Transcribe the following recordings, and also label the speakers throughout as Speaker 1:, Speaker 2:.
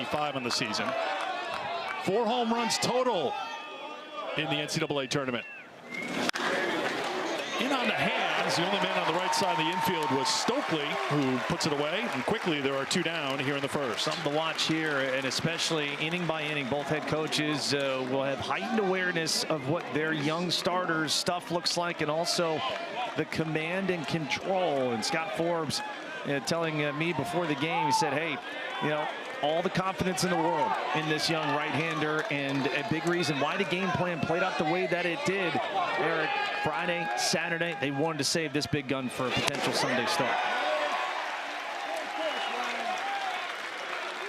Speaker 1: 275 on the season. 4 home runs total in the NCAA tournament. In on the hands, the only man on the right side of the infield was Stokely, who puts it away, and quickly there are 2 down here in the first.
Speaker 2: Something to watch here, and especially inning by inning, both head coaches will have heightened awareness of what their young starters' stuff looks like, and also the command and control. And Scott Forbes telling me before the game, he said, hey, you know, all the confidence in the world in this young right-hander, and a big reason why the game plan played out the way that it did. Eric, Friday, Saturday, they wanted to save this big gun for a potential Sunday start.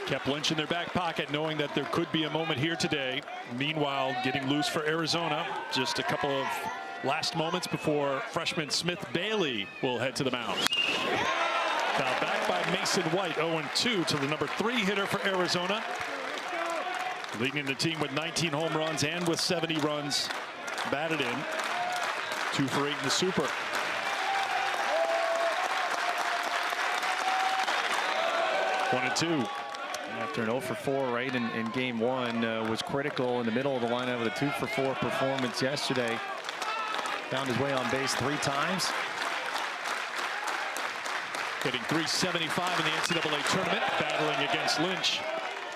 Speaker 1: Kept Lynch in their back pocket, knowing that there could be a moment here today. Meanwhile, getting loose for Arizona. Just a couple of last moments before freshman Smith Bailey will head to the mound. Now back by Mason White, 0-2 to the number 3 hitter for Arizona. Leading the team with 19 home runs and with 70 runs batted in. 2 for 8 in the Super. One and two.
Speaker 2: After an 0 for 4 right in game 1, was critical in the middle of the lineup with a 2 for 4 performance yesterday. Found his way on base 3 times.
Speaker 1: Hitting 375 in the NCAA tournament, battling against Lynch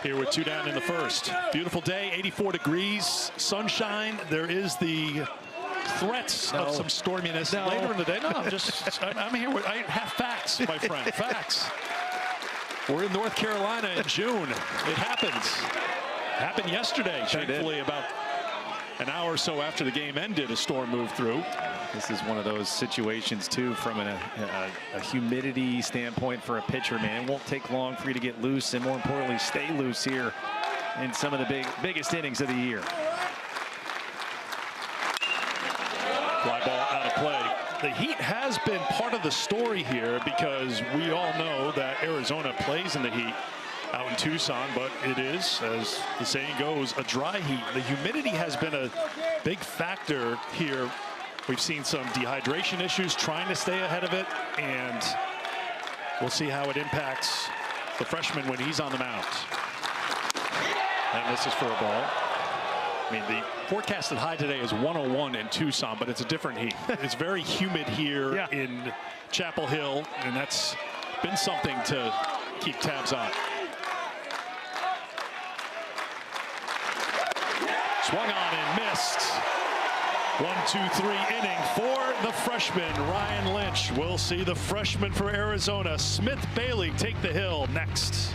Speaker 1: here with 2 down in the first. Beautiful day, 84 degrees, sunshine. There is the threats of some storminess later in the day. No, I'm here with, I have facts, my friend, facts. We're in North Carolina in June. It happens. Happened yesterday, thankfully, about an hour or so after the game ended, a storm moved through.
Speaker 2: This is one of those situations, too, from a humidity standpoint for a pitcher, man. It won't take long for you to get loose and, more importantly, stay loose here in some of the biggest innings of the year.
Speaker 1: Fly ball out of play. The heat has been part of the story here because we all know that Arizona plays in the heat out in Tucson, but it is, as the saying goes, a dry heat. The humidity has been a big factor here. We've seen some dehydration issues, trying to stay ahead of it, and we'll see how it impacts the freshman when he's on the mound. And this is for a ball. I mean, the forecasted high today is 101 in Tucson, but it's a different heat. It's very humid here in Chapel Hill, and that's been something to keep tabs on. Swung on and missed. 1-2-3 inning for the freshman, Ryan Lynch. We'll see the freshman for Arizona, Smith Bailey, take the hill next.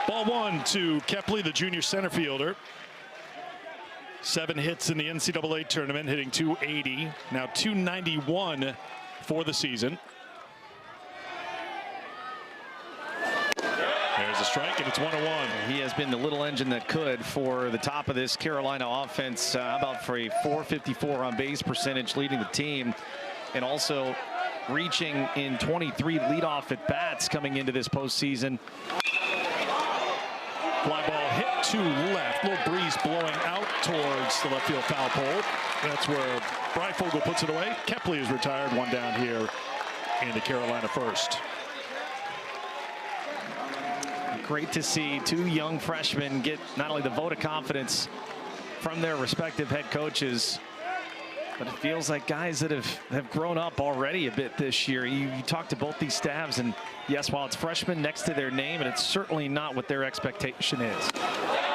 Speaker 1: Ball 1 to Kepley, the junior center fielder. 7 hits in the NCAA tournament, hitting .280, now .291 for the season. There's a strike, and it's 1-1.
Speaker 2: He has been the little engine that could for the top of this Carolina offense. How about for a .454 on base percentage, leading the team, and also reaching in 23 leadoff at bats coming into this postseason.
Speaker 1: Fly ball hit to left. Little breeze blowing out towards the left field foul pole. That's where Breifogel puts it away. Kepley is retired. 1 down here in the Carolina first.
Speaker 2: Great to see 2 young freshmen get not only the vote of confidence from their respective head coaches, but it feels like guys that have grown up already a bit this year. You talk to both these staffs, and yes, while it's freshman next to their name, and it's certainly not what their expectation is.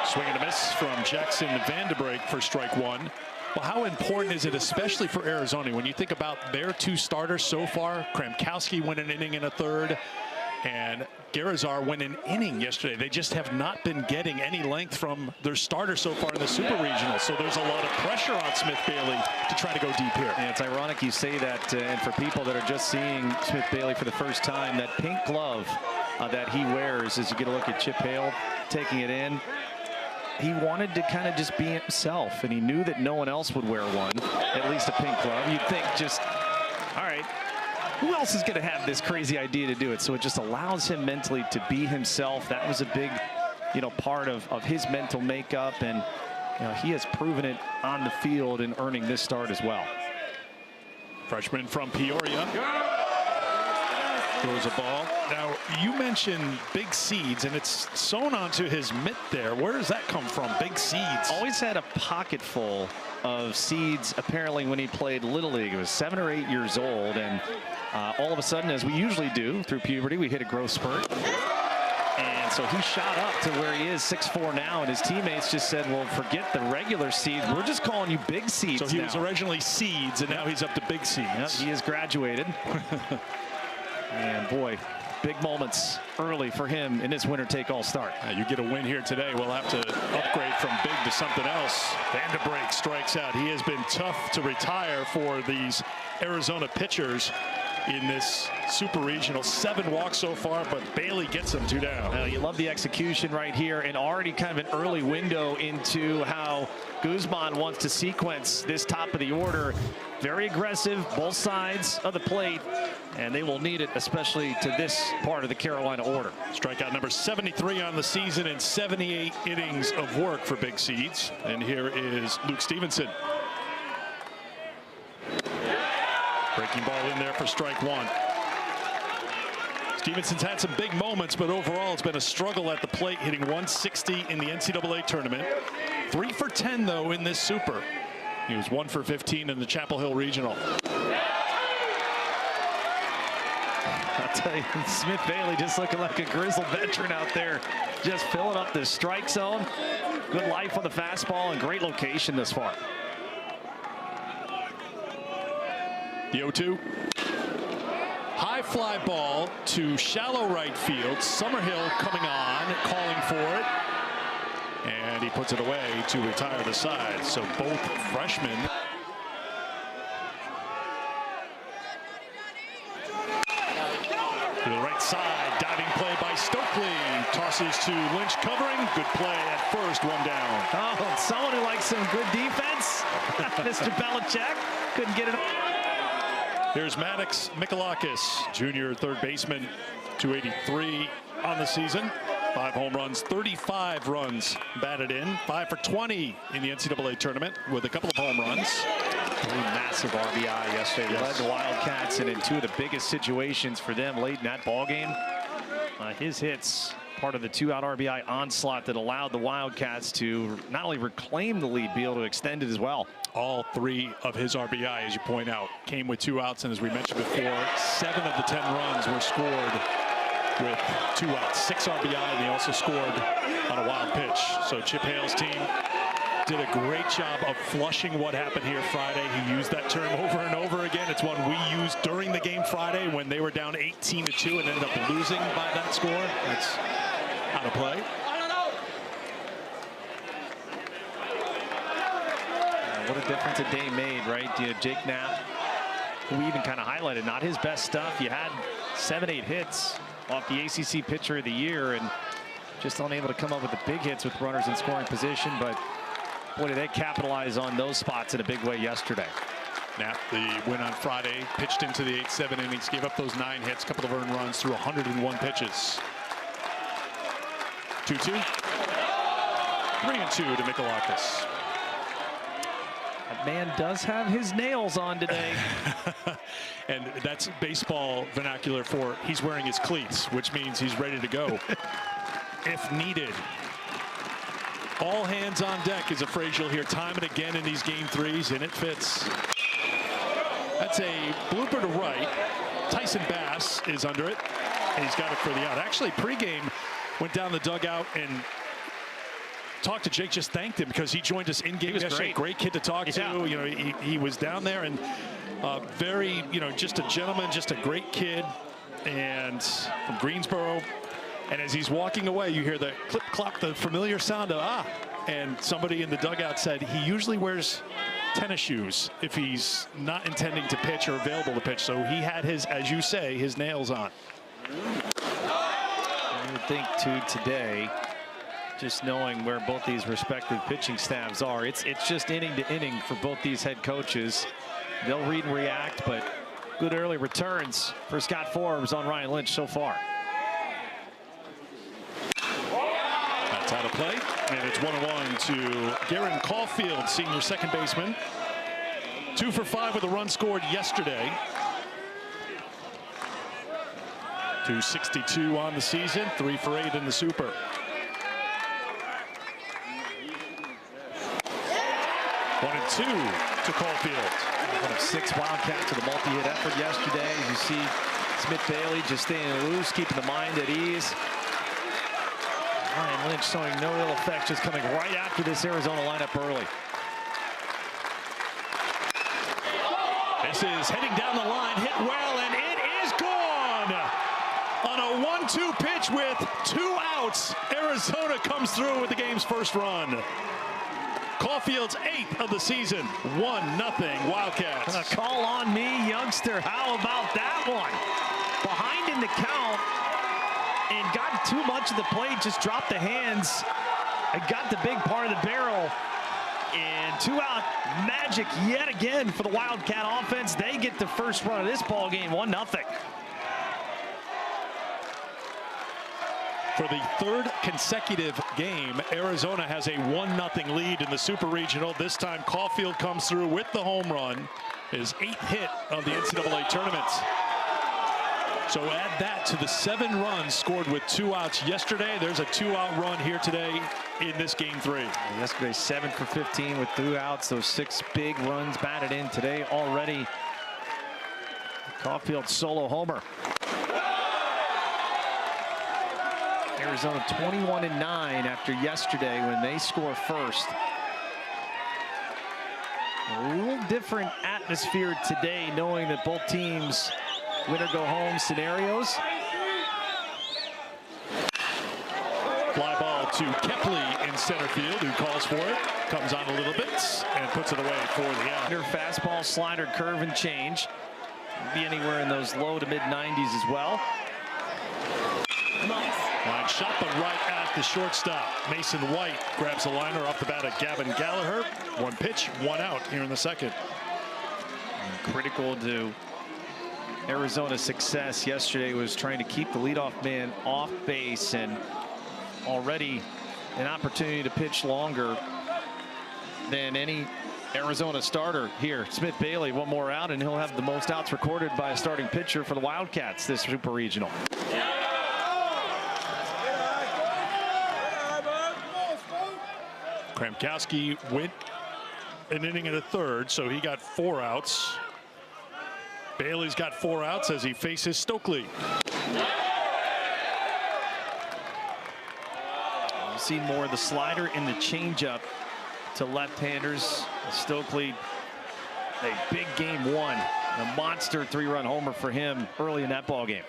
Speaker 1: Swing and a miss from Jackson Vandenbrink for strike 1. Well, how important is it, especially for Arizona, when you think about their 2 starters so far? Kramkowski went an inning and a third, and Garazar went an inning yesterday. They just have not been getting any length from their starter so far in the Super Regional. So there's a lot of pressure on Smith Bailey to try to go deep here.
Speaker 2: And it's ironic you say that, and for people that are just seeing Smith Bailey for the first time, that pink glove that he wears, as you get a look at Chip Hale taking it in, he wanted to kind of just be himself, and he knew that no one else would wear one, at least a pink glove. You'd think just, all right, who else is going to have this crazy idea to do it? So it just allows him mentally to be himself. That was a big, part of his mental makeup, and he has proven it on the field and earning this start as well.
Speaker 1: Freshman from Peoria. Throws a ball. Now, you mentioned big seeds, and it's sewn onto his mitt there. Where does that come from, big seeds?
Speaker 2: Always had a pocket full of seeds, apparently, when he played Little League. He was 7 or 8 years old, and all of a sudden, as we usually do through puberty, we hit a growth spurt. And so he shot up to where he is, 6'4" now, and his teammates just said, well, forget the regular seeds. We're just calling you big seeds
Speaker 1: So he
Speaker 2: now.
Speaker 1: was originally seeds, and now he's up to big seeds.
Speaker 2: Yep, he has graduated. And boy, big moments early for him in this winner-take-all start.
Speaker 1: You get a win here today. We'll have to upgrade from big to something else. Vanderbrake strikes out. He has been tough to retire for these Arizona pitchers in this super regional. 7 walks so far, but Bailey gets them 2 down.
Speaker 2: You love the execution right here, and already kind of an early window into how Guzman wants to sequence this top of the order. Very aggressive, both sides of the plate, and they will need it, especially to this part of the Carolina order.
Speaker 1: Strikeout number 73 on the season and 78 innings of work for big seeds. And here is Luke Stevenson. Breaking ball in there for strike 1. Stevenson's had some big moments, but overall it's been a struggle at the plate, hitting 160 in the NCAA tournament. 3 for 10, though, in this super. He was 1 for 15 in the Chapel Hill Regional.
Speaker 2: I'll tell you, Smith Bailey just looking like a grizzled veteran out there, just filling up the strike zone. Good life on the fastball and great location this far.
Speaker 1: The 0-2. High fly ball to shallow right field. Summerhill coming on, calling for it. And he puts it away to retire the side. So both freshmen. To the right side, diving play by Stokely. Tosses to Lynch covering. Good play at first, 1 down.
Speaker 2: Oh, someone who likes some good defense. Mr. Belichick couldn't get it.
Speaker 1: Here's Maddox Mikalakis, junior third baseman, 283 on the season. 5 home runs, 35 runs batted in, 5 for 20 in the NCAA tournament with a couple of home runs.
Speaker 2: Massive RBI yesterday. Led the Wildcats, and in 2 of the biggest situations for them late in that ball game. His hits, part of the 2-out RBI onslaught that allowed the Wildcats to not only reclaim the lead, be able to extend it as well.
Speaker 1: All 3 of his RBI, as you point out, came with 2 outs, and as we mentioned before, 7 of the 10 runs were scored with 2 outs. 6 RBI, and they also scored on a wild pitch. So Chip Hale's team did a great job of flushing what happened here Friday. He used that term over and over again. It's one we used during the game Friday when they were down 18-2 and ended up losing by that score. That's how to play.
Speaker 2: What a difference a day made, right? You had Jake Knapp, who we even kind of highlighted, not his best stuff. You had 7-8 hits off the ACC Pitcher of the Year, and just unable to come up with the big hits with runners in scoring position. But boy, did they capitalize on those spots in a big way yesterday.
Speaker 1: Knapp, the win on Friday, pitched into the 8-7 innings, gave up those 9 hits, couple of earned runs through 101 pitches. 2-2. 3-2 to Mikalakis.
Speaker 2: That man does have his nails on today.
Speaker 1: And that's baseball vernacular for he's wearing his cleats, which means he's ready to go if needed. All hands on deck is a phrase you'll hear time and again in these game 3s, and it fits. That's a blooper to right. Tyson Bass is under it, and he's got it for the out. Actually, pregame went down the dugout and talked to Jake, just thanked him because he joined us in game yesterday. Great kid to talk to. You know, he was down there, and very, you know, just a gentleman, just a great kid, and from Greensboro. And as he's walking away, you hear the clip clop, the familiar sound of and somebody in the dugout said he usually wears tennis shoes if he's not intending to pitch or available to pitch. So he had his, as you say, his nails on.
Speaker 2: I would think too today, just knowing where both these respective pitching staffs are, it's just inning to inning for both these head coaches. They'll read and react, but good early returns for Scott Forbes on Ryan Lynch so far.
Speaker 1: That's out of play, and it's 1-1 to Garen Caulfield, senior second baseman. 2 for 5 with a run scored yesterday. 262 on the season, 3 for 8 in the Super. One and 2 to Caulfield.
Speaker 2: One of 6 Wildcats with a multi-hit effort yesterday. As you see, Smith Bailey just staying loose, keeping the mind at ease. Ryan Lynch showing no ill effect, just coming right after this Arizona lineup early.
Speaker 1: This is heading down the line, hit well, and it is gone. On a 1-2 pitch with 2 outs, Arizona comes through with the game's first run. Caulfield's 8th of the season, 1-0 Wildcats.
Speaker 2: Call on me, youngster. How about that one? Behind in the count and got too much of the plate, just dropped the hands and got the big part of the barrel. And 2-out magic yet again for the Wildcat offense. They get the first run of this ball game, 1-0.
Speaker 1: For the 3rd consecutive game, Arizona has a 1-0 lead in the Super Regional. This time, Caulfield comes through with the home run, his 8th hit of the NCAA tournament. So add that to the 7 runs scored with 2 outs yesterday. There's a 2-out run here today in this game 3.
Speaker 2: Yesterday, 7 for 15 with 2 outs. Those 6 big runs batted in today already. Caulfield solo homer. Arizona 21-9 after yesterday when they score first. A little different atmosphere today, knowing that both teams win or go home scenarios.
Speaker 1: Fly ball to Kepley in center field, who calls for it, comes on a little bit and puts it away for the out.
Speaker 2: Fastball, slider, curve, and change. Be anywhere in those low to mid 90s as well.
Speaker 1: Line shot, but right at the shortstop. Mason White grabs the liner off the bat of Gavin Gallagher. 1 pitch, 1 out here in the 2nd.
Speaker 2: Critical to Arizona's success yesterday was trying to keep the leadoff man off base, and already an opportunity to pitch longer than any Arizona starter here. Smith Bailey, 1 more out, and he'll have the most outs recorded by a starting pitcher for the Wildcats this Super Regional.
Speaker 1: Kramkowski went an inning and a 3rd, so he got 4 outs. Bailey's got 4 outs as he faces Stokely.
Speaker 2: We've seen more of the slider and the changeup to left-handers. Stokely, a big game 1, a monster 3-run homer for him early in that ball game.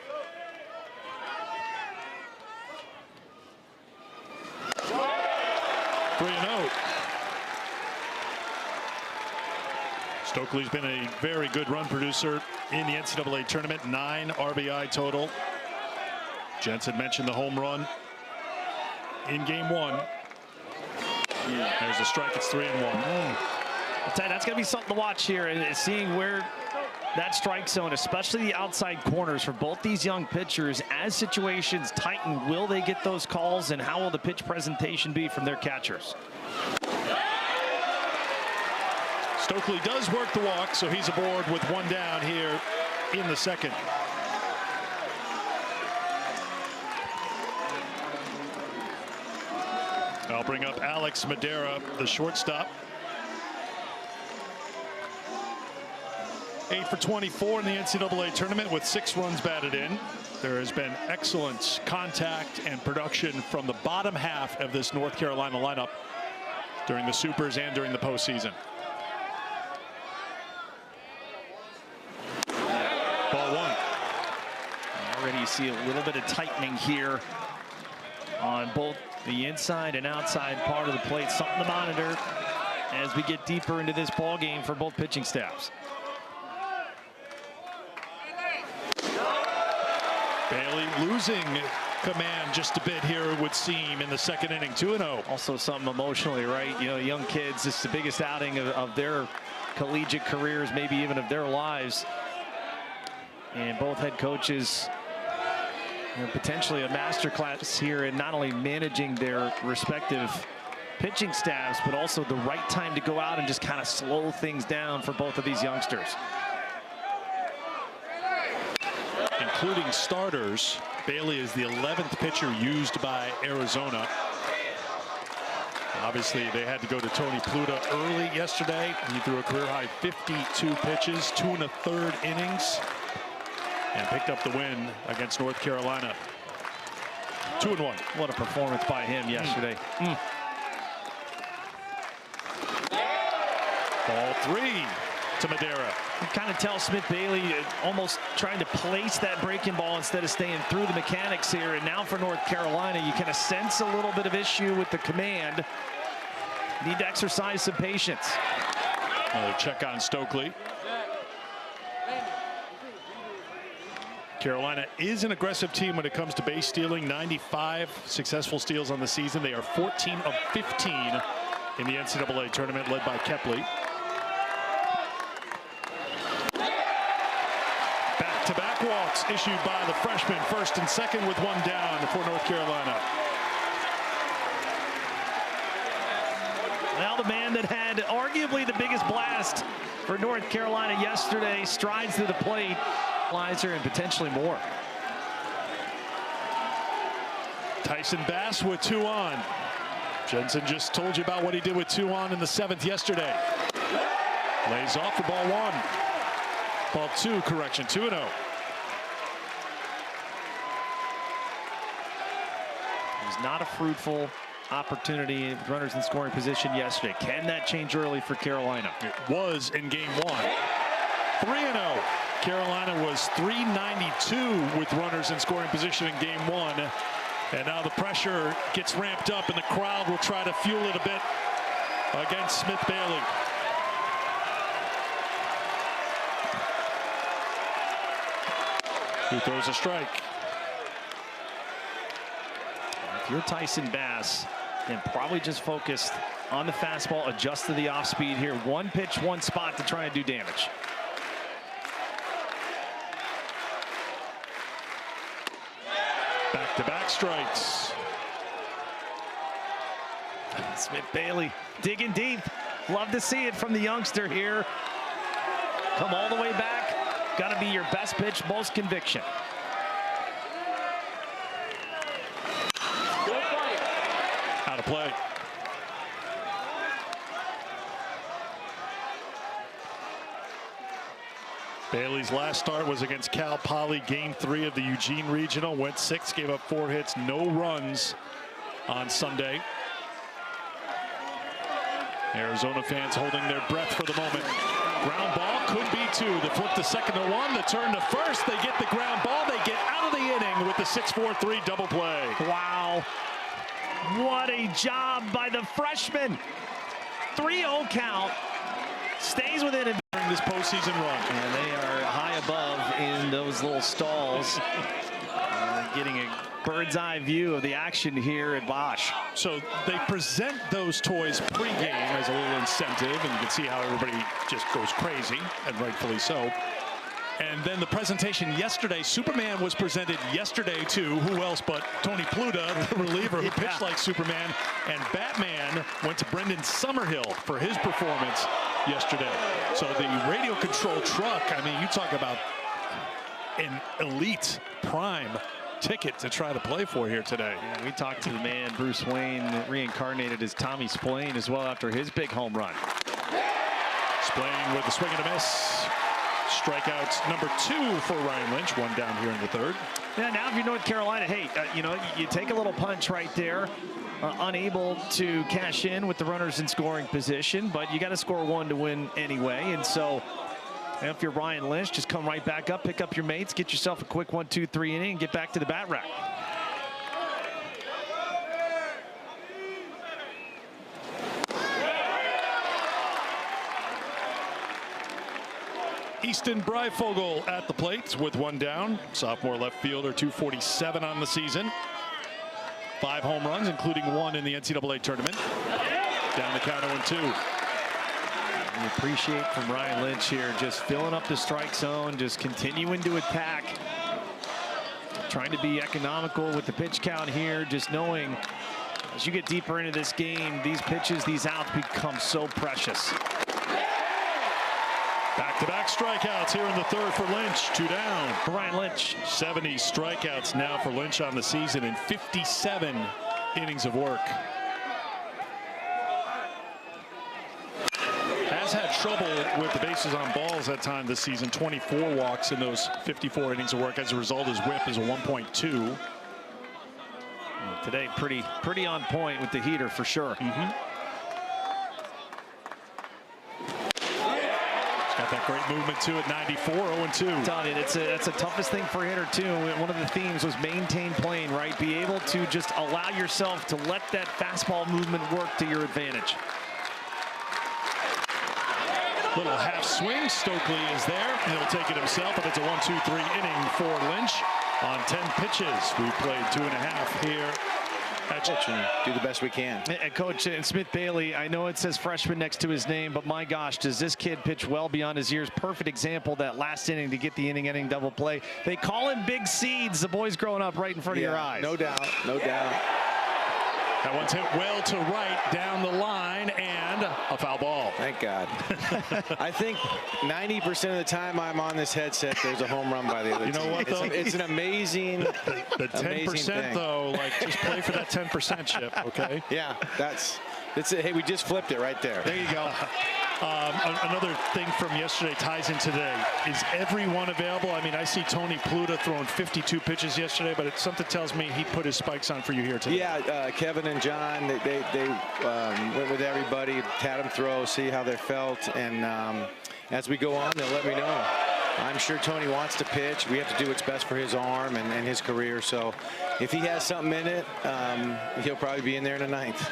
Speaker 1: Stokely's been a very good run producer in the NCAA tournament, 9 RBI total. Jensen mentioned the home run in game 1. There's a strike, it's 3-1.
Speaker 2: I'll tell you, that's going to be something to watch here, and seeing where that strike zone, especially the outside corners for both these young pitchers, as situations tighten, will they get those calls, and how will the pitch presentation be from their catchers?
Speaker 1: Stokely does work the walk, so he's aboard with 1 down here in the 2nd. I'll bring up Alex Madera, the shortstop. 8 for 24 in the NCAA tournament with 6 runs batted in. There has been excellent contact and production from the bottom half of this North Carolina lineup during the Supers and during the postseason. Ball 1.
Speaker 2: Already you see a little bit of tightening here on both the inside and outside part of the plate. Something to monitor as we get deeper into this ball game for both pitching staffs.
Speaker 1: Bailey losing command just a bit here, it would seem, in the 2nd inning. 2-0.
Speaker 2: Also something emotionally, right? You know, young kids, this is the biggest outing of their collegiate careers, maybe even of their lives. And both head coaches, potentially a masterclass here in not only managing their respective pitching staffs, but also the right time to go out and just kind of slow things down for both of these youngsters.
Speaker 1: Including starters, Bailey is the 11th pitcher used by Arizona. Obviously, they had to go to Tony Pluta early yesterday. He threw a career-high 52 pitches, 2 1/3 innings, and picked up the win against North Carolina. 2-1.
Speaker 2: What a performance by him yesterday.
Speaker 1: Ball 3 to Madera.
Speaker 2: You kind of tell Smith Bailey almost trying to place that breaking ball instead of staying through the mechanics here. And now for North Carolina, you kind of sense a little bit of issue with the command. Need to exercise some patience.
Speaker 1: Another check on Stokely. Carolina is an aggressive team when it comes to base stealing. 95 successful steals on the season. They are 14 of 15 in the NCAA tournament, led by Kepley. Back-to-back walks issued by the freshman, first and second with one down for North Carolina.
Speaker 2: Now the man that had arguably the biggest blast for North Carolina yesterday strides to the plate. Lizer and potentially more.
Speaker 1: Tyson Bass with 2 on. Jensen just told you about what he did with 2 on in the 7th yesterday. Lays off for ball 1. Ball 2, correction, 2-0.
Speaker 2: It was not a fruitful opportunity. Runners in scoring position yesterday. Can that change early for Carolina?
Speaker 1: It was in game 1. 3-0. Carolina was 392 with runners in scoring position in game 1. And now the pressure gets ramped up and the crowd will try to fuel it a bit against Smith Bailey. Who throws a strike.
Speaker 2: If you're Tyson Bass, and probably just focused on the fastball, adjust to the off speed here. One pitch, one spot to try and do damage.
Speaker 1: Back-to-back strikes.
Speaker 2: Smith Bailey digging deep. Love to see it from the youngster here. Come all the way back. Got to be your best pitch, most conviction.
Speaker 1: Out of play. Bailey's last start was against Cal Poly, game 3 of the Eugene Regional. Went 6, gave up 4 hits, no runs on Sunday. Arizona fans holding their breath for the moment. Ground ball could be 2. The flip to second to 1. The turn to first. They get the ground ball. They get out of the inning with the 6-4-3 double play.
Speaker 2: Wow. What a job by the freshman. 3-0 count. Stays within it
Speaker 1: during this postseason run.
Speaker 2: And they are high above in those little stalls. Getting a bird's eye view of the action here at Bosch.
Speaker 1: So they present those toys pregame as a little incentive, and you can see how everybody just goes crazy, and rightfully so. And then the presentation yesterday, Superman was presented yesterday to who else but Tony Pluta, the reliever who pitched like Superman, and Batman went to Brendan Summerhill for his performance yesterday. So the radio control truck, I mean, you talk about an elite prime ticket to try to play for here today.
Speaker 2: Yeah, we talked to the man, Bruce Wayne, reincarnated as Tommy Splain as well after his big home run.
Speaker 1: Splain with a swing and a miss. Strikeouts number 2 for Ryan Lynch. 1 down here in the 3rd.
Speaker 2: Yeah, now if you're North Carolina, hey, you know, you take a little punch right there. Unable to cash in with the runners in scoring position, but you got to score 1 to win anyway. And so if you're Ryan Lynch, just come right back up, pick up your mates, get yourself a quick 1, 2, 3 inning, and get back to the bat rack.
Speaker 1: Easton Breifogel at the plate with 1 down. Sophomore left fielder, 247 on the season. 5 home runs, including 1 in the NCAA tournament. Down the count 0-2.
Speaker 2: We appreciate from Ryan Lynch here, just filling up the strike zone, just continuing to attack. Trying to be economical with the pitch count here, just knowing As you get deeper into this game, these pitches, these outs become so precious.
Speaker 1: Back-to-back strikeouts here in the third for Lynch. 2 down.
Speaker 2: Ryan Lynch.
Speaker 1: 70 strikeouts now for Lynch on the season in 57 innings of work. Has had trouble with the bases on balls at time this season. 24 walks in those 54 innings of work. As a result, his whip is a 1.2.
Speaker 2: Today, pretty on point with the heater for sure.
Speaker 1: Got that great movement too at 94, 0-2.
Speaker 2: Donnie, that's the toughest thing for a hitter too. One of the themes was maintain plane, right? Be able to just allow yourself to let that fastball movement work to your advantage.
Speaker 1: Little half swing. Stokely is there. He'll take it himself, and it's a 1-2-3 inning for Lynch on 10 pitches. We played 2.5 here.
Speaker 3: And do the best we can.
Speaker 2: And Coach Smith Bailey, I know it says freshman next to his name, but my gosh, does this kid pitch well beyond his years? Perfect example that last inning to get the inning double play. They call him Big Seeds. The boy's growing up right in front of your eyes.
Speaker 3: No doubt, no doubt.
Speaker 1: That one's hit well to right down the line, and a foul ball.
Speaker 3: Thank God. I think 90% of the time I'm on this headset, there's a home run by the other team.
Speaker 1: You know what, though?
Speaker 3: It's an amazing,
Speaker 1: the 10% though, like, just play for that 10% chip, okay?
Speaker 3: Yeah, that's it. Hey, we just flipped it right there.
Speaker 1: There you go. Another thing from yesterday ties in today. Is everyone available? I mean, I see Tony Pluta throwing 52 pitches yesterday, but something tells me he put his spikes on for you here today.
Speaker 3: Yeah, Kevin and John, they went with everybody, had them throw, see how they felt, and as we go on, they'll let me know. I'm sure Tony wants to pitch. We have to do what's best for his arm and his career. So if he has something in it, he'll probably be in there in the ninth.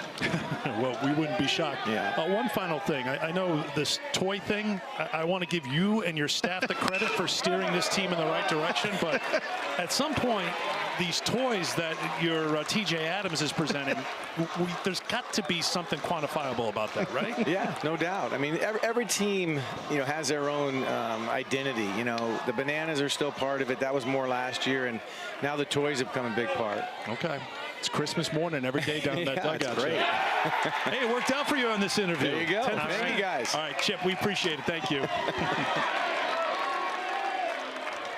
Speaker 1: Well, we wouldn't be shocked.
Speaker 3: Yeah.
Speaker 1: One final thing. I know this toy thing, I want to give you and your staff the credit for steering this team in the right direction. But at some point, these toys that your TJ Adams is presenting, there's got to be something quantifiable about that, right?
Speaker 3: Yeah, no doubt. I mean, every team, has their own identity. The bananas are still part of it. That was more last year, and now the toys have become a big part.
Speaker 1: Okay. It's Christmas morning every day down that dugout.
Speaker 3: That's great.
Speaker 1: Hey, it worked out for you on this interview.
Speaker 3: There you go. Thank you, guys.
Speaker 1: All right, Chip, we appreciate it. Thank you.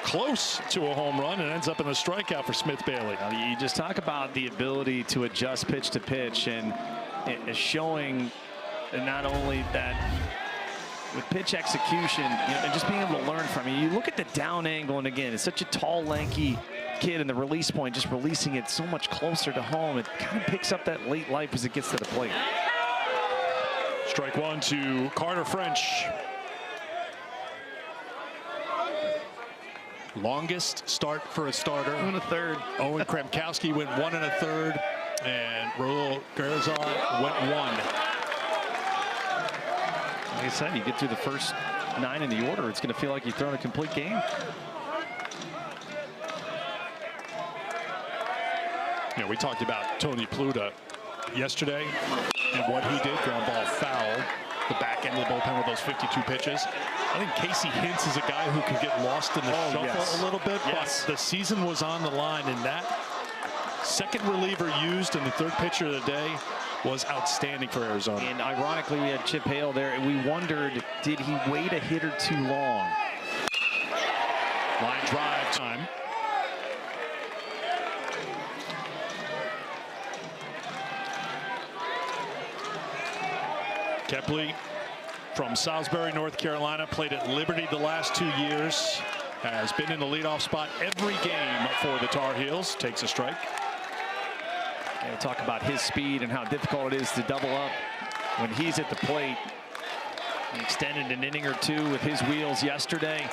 Speaker 1: Close to a home run and ends up in a strikeout for Smith Bailey.
Speaker 2: You just talk about the ability to adjust pitch to pitch, and it's showing not only that with pitch execution, and just being able to learn from it. You look at the down angle, and again, it's such a tall, lanky kid, and the release point, just releasing it so much closer to home. It kind of picks up that late life as it gets to the plate.
Speaker 1: Strike one to Carter French. Longest start for a starter.
Speaker 2: 1 1/3.
Speaker 1: Owen Kremkowski went 1 1/3, and Raul Garzar went 1.
Speaker 2: Like I said, you get through the first 9 in the order, it's going to feel like you've thrown a complete game.
Speaker 1: We talked about Tony Pluta yesterday and what he did. Ground ball foul. The back end of the bullpen with those 52 pitches. I think Casey Hintz is a guy who can get lost in the shuffle a little bit, but the season was on the line, and that second reliever used in the third pitcher of the day was outstanding for Arizona.
Speaker 2: And ironically, we had Chip Hale there, and we wondered, did he wait a hitter too long?
Speaker 1: Line drive time. Kepley from Salisbury, North Carolina, played at Liberty the last 2 years, has been in the leadoff spot every game for the Tar Heels, takes a strike.
Speaker 2: We'll talk about his speed and how difficult it is to double up when he's at the plate. He extended an inning or two with his wheels yesterday.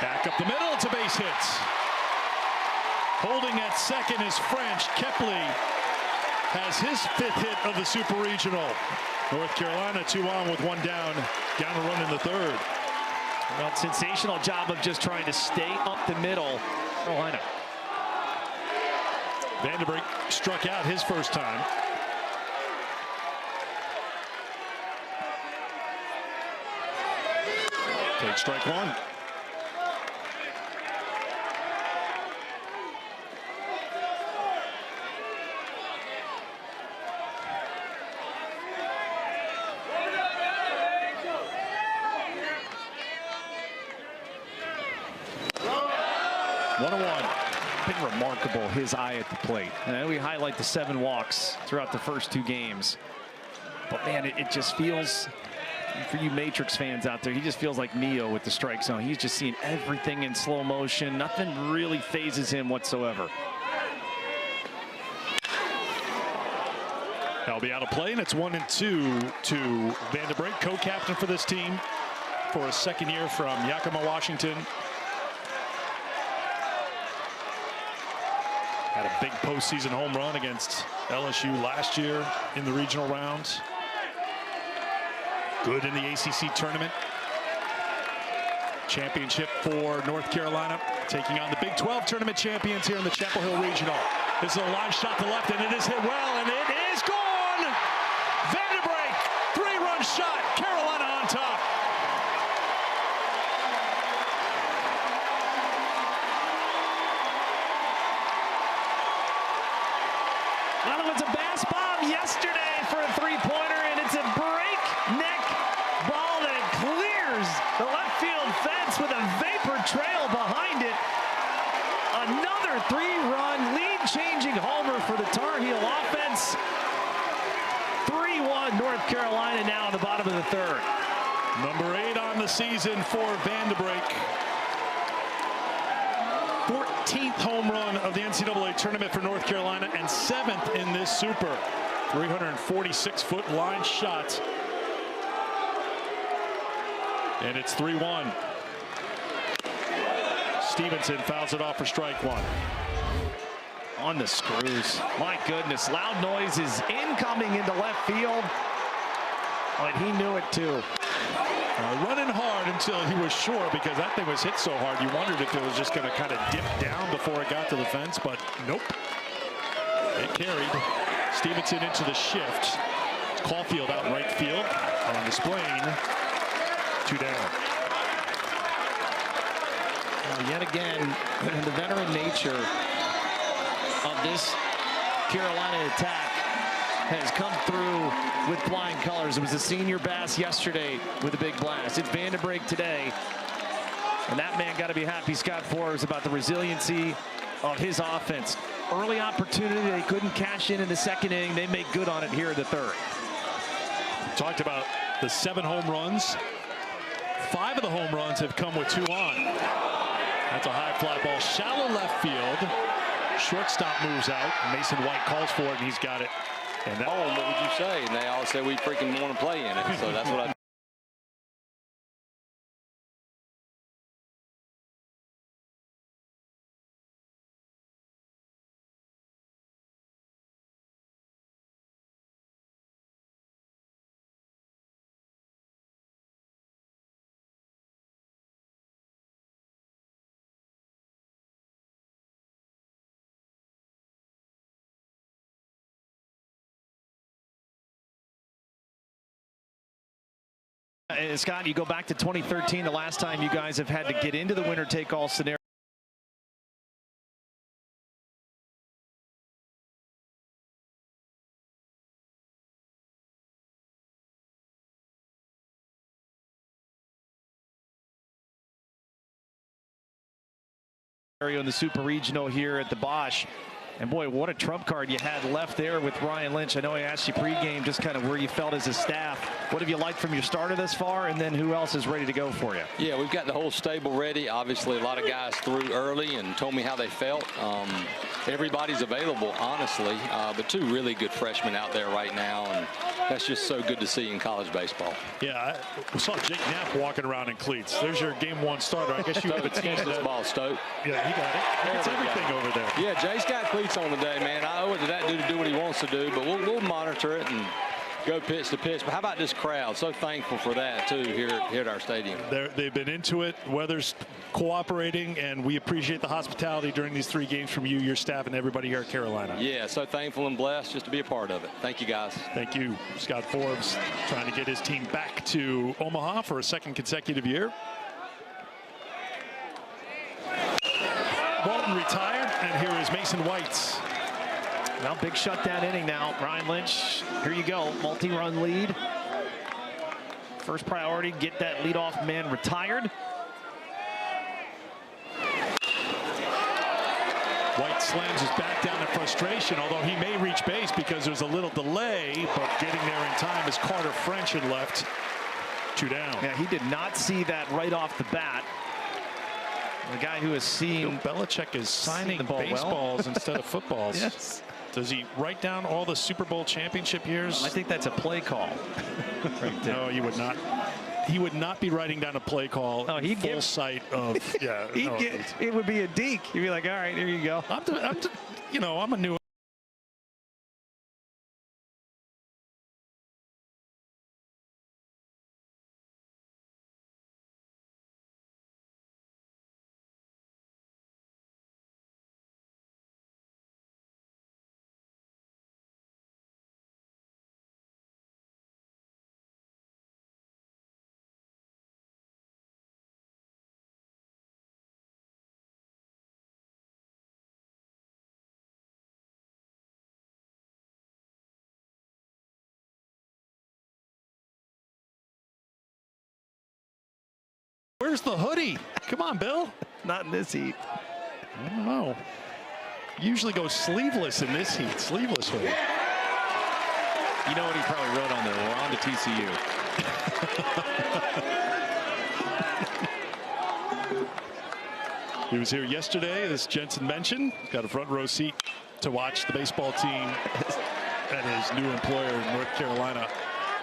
Speaker 1: Back up the middle, it's a base hit. Holding at second is French. Kepley has his 5th hit of the Super Regional. North Carolina 2 on with 1 down a run in the third.
Speaker 2: Well, sensational job of just trying to stay up the middle. Carolina.
Speaker 1: Vanderbrink struck out his first time. Take strike one. 1-1.
Speaker 2: Been remarkable, his eye at the plate. And we highlight the 7 walks throughout the first 2 games. But man, it just feels, for you Matrix fans out there, he just feels like Neo with the strike zone. He's just seeing everything in slow motion. Nothing really phases him whatsoever.
Speaker 1: That'll be out of play, and it's 1-2 to Vanderbrink, co-captain for this team for a second year from Yakima, Washington. Had a big postseason home run against LSU last year in the regional round. Good in the ACC tournament. Championship for North Carolina, taking on the Big 12 tournament champions here in the Chapel Hill Regional. This is a line shot to left, and it is hit well, and it is gone! Vanderbrink, 3-run shot, Carolina on top.
Speaker 2: Well, it was a bass bomb yesterday for a 3-pointer, and it's a breakneck ball that clears the left field fence with a vapor trail behind it. Another 3-run lead-changing homer for the Tar Heel offense. 3-1 North Carolina now in the bottom of the 3rd.
Speaker 1: Number 8 on the season for Vanderbrink. 14th home run of the NCAA tournament for North Carolina and 7th in this Super. 346-foot line shot. And it's 3-1. Stevenson fouls it off for strike 1.
Speaker 2: On the screws. My goodness, loud noise is incoming into left field. But he knew it too.
Speaker 1: Running hard until he was sure, because that thing was hit so hard you wondered if it was just going to kind of dip down before it got to the fence, but nope. It carried. Stevenson into the shift. Caulfield out in right field. On displaying. 2 down.
Speaker 2: Yet again, the veteran nature of this Carolina attack has come through with flying colors. It was a senior Bass yesterday with a big blast. It's Vanderbrink today. And that man got to be happy. Scott Forbes about the resiliency of his offense. Early opportunity, they couldn't cash in the 2nd inning. They make good on it here in the 3rd.
Speaker 1: Talked about the 7 home runs. 5 of the home runs have come with 2 on. That's a high fly ball, shallow left field. Shortstop moves out. Mason White calls for it, and he's got it. And that,
Speaker 4: what would you say? And they all said we freaking want to play in it. So that's what I.
Speaker 2: Scott, you go back to 2013, the last time you guys have had to get into the winner-take-all scenario. In the Super Regional here at the Bosch. And boy, what a trump card you had left there with Ryan Lynch. I know I asked you pregame just kind of where you felt as a staff. What have you liked from your starter thus far, and then who else is ready to go for you?
Speaker 4: Yeah, we've got the whole stable ready. Obviously, a lot of guys threw early and told me how they felt. Everybody's available, honestly, but 2 really good freshmen out there right now, and that's just so good to see in college baseball.
Speaker 1: yeah, I saw Jake Knapp walking around in cleats. There's your game 1 starter. I guess you have a team
Speaker 4: this ball, Stoke.
Speaker 1: Yeah, he got it. He gets everything over there.
Speaker 4: Yeah, Jay's got cleats on today, man. I owe it to that dude to do what he wants to do, but we'll monitor it and go pitch to pitch. But how about this crowd? So thankful for that, too, here at our stadium.
Speaker 1: They've been into it. Weather's cooperating, and we appreciate the hospitality during these 3 games from you, your staff, and everybody here at Carolina.
Speaker 4: Yeah, so thankful and blessed just to be a part of it. Thank you, guys.
Speaker 1: Thank you. Scott Forbes trying to get his team back to Omaha for a 2nd consecutive year. Walton retired, and here is Mason White.
Speaker 2: Well, big shutdown inning now. Ryan Lynch, here you go. Multi-run lead. First priority, get that leadoff man retired.
Speaker 1: White slams his back down in frustration, although he may reach base because there's a little delay, but getting there in time is Carter French in left. 2 down.
Speaker 2: Yeah, he did not see that right off the bat. The guy who has seen
Speaker 1: Bill Belichick is signing
Speaker 2: the ball
Speaker 1: baseballs instead of footballs.
Speaker 2: Yes.
Speaker 1: Does he write down all the Super Bowl championship years?
Speaker 2: I think that's a play call. Right there.
Speaker 1: No, he would not. He would not be writing down a play call.
Speaker 2: Oh, he'd
Speaker 1: full
Speaker 2: give
Speaker 1: sight of. Yeah,
Speaker 2: he'd get, it would be a deke. He'd be like, all right, here you go.
Speaker 1: I'm a new. Where's the hoodie? Come on, Bill.
Speaker 2: Not in this heat.
Speaker 1: I don't know. Usually goes sleeveless in this heat. Sleeveless hoodie.
Speaker 2: You know what he probably wrote on there? We're on to TCU.
Speaker 1: He was here yesterday, as Jensen mentioned. Got a front row seat to watch the baseball team at his new employer in North Carolina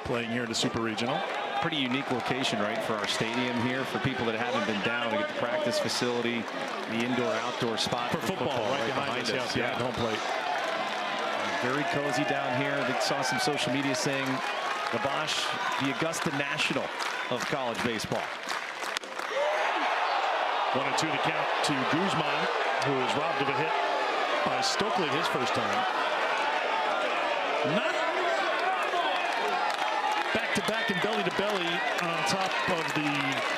Speaker 1: playing here in the Super Regional.
Speaker 2: Pretty unique location, right, for our stadium here, for people that haven't been down. We get the practice facility, the indoor-outdoor spot
Speaker 1: For football right behind us. Yeah, home plate.
Speaker 2: Very cozy down here. I saw some social media saying the Bosch, the Augusta National of college baseball.
Speaker 1: 1-2 to count to Guzman, who was robbed of a hit by Stokely his first time. Not back-to-back and belly-to-belly on top of the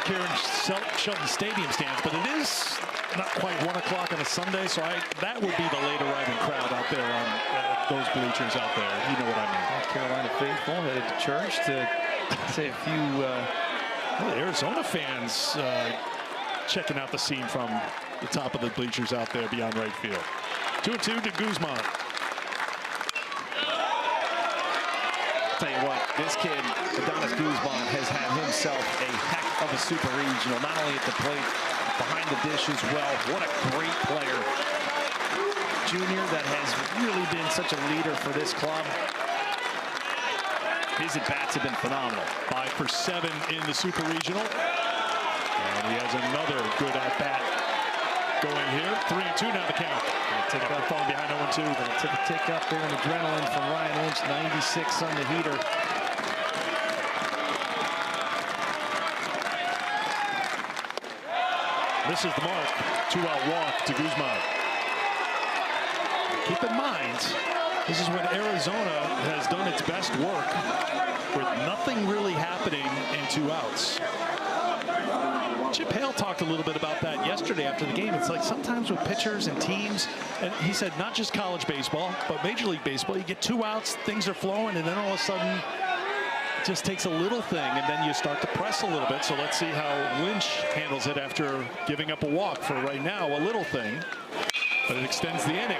Speaker 1: Karen Shelton Stadium stands, but it is not quite 1 o'clock on a Sunday, so that would be the late arriving crowd out there on those bleachers out there. You know what I mean.
Speaker 2: North Carolina faithful headed to church to say a few.
Speaker 1: Well, the Arizona fans checking out the scene from the top of the bleachers out there beyond right field. 2-2 to Guzman.
Speaker 2: Tell you what, this kid, Adonis Guzman, has had himself a heck of a super regional, not only at the plate, behind the dish as well. What a great player. Junior that has really been such a leader for this club. His at-bats have been phenomenal.
Speaker 1: 5 for 7 in the super regional. And he has another good at-bat going here. 3-2 now the count. Take up falling behind 0-2.
Speaker 2: Took a tick up there in adrenaline from Ryan Lynch. 96 on the heater.
Speaker 1: This is the mark. 2-out walk to Guzman. Keep in mind, this is when Arizona has done its best work with nothing really happening in 2 outs. Chip Hale talked a little bit about that yesterday after the game. It's like sometimes with pitchers and teams, and he said not just college baseball, but Major League Baseball, you get 2 outs, things are flowing, and then all of a sudden it just takes a little thing, and then you start to press a little bit. So let's see how Lynch handles it after giving up a walk for right now, a little thing, but it extends the inning.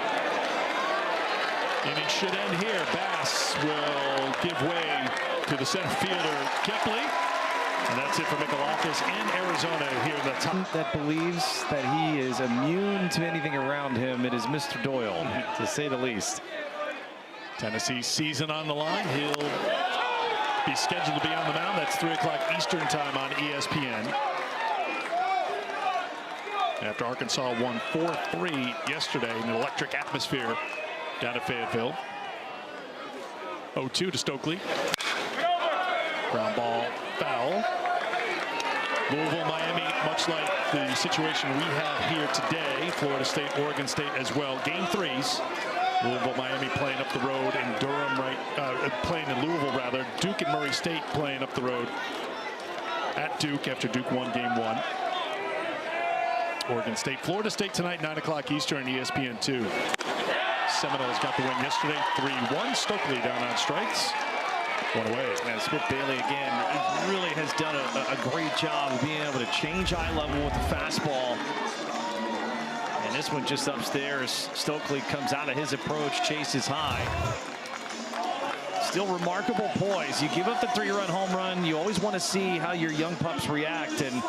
Speaker 1: Inning should end here. Bass will give way to the center fielder, Kepley. And that's it for Mikalakis in Arizona here in the top.
Speaker 2: That believes that he is immune to anything around him. It is Mr. Doyle, to say the least.
Speaker 1: Tennessee season on the line. He'll be scheduled to be on the mound. That's 3 o'clock Eastern time on ESPN. After Arkansas won 4-3 yesterday in an electric atmosphere down at Fayetteville. 0-2 to Stokely. Ground ball foul. Louisville, Miami, much like the situation we have here today. Florida State, Oregon State as well. Game 3s. Louisville, Miami playing up the road, and Durham playing in Louisville rather. Duke and Murray State playing up the road at Duke after Duke won game 1. Oregon State, Florida State tonight, 9 o'clock Eastern, ESPN2. Seminoles got the win yesterday, 3-1. Stokely down on strikes. 1 away.
Speaker 2: And Smith Bailey again really has done a great job of being able to change eye level with the fastball And this one just upstairs. Stokely comes out of his approach, chases high. Still remarkable poise. You give up the 3-run home run, you always want to see how your young pups react. And you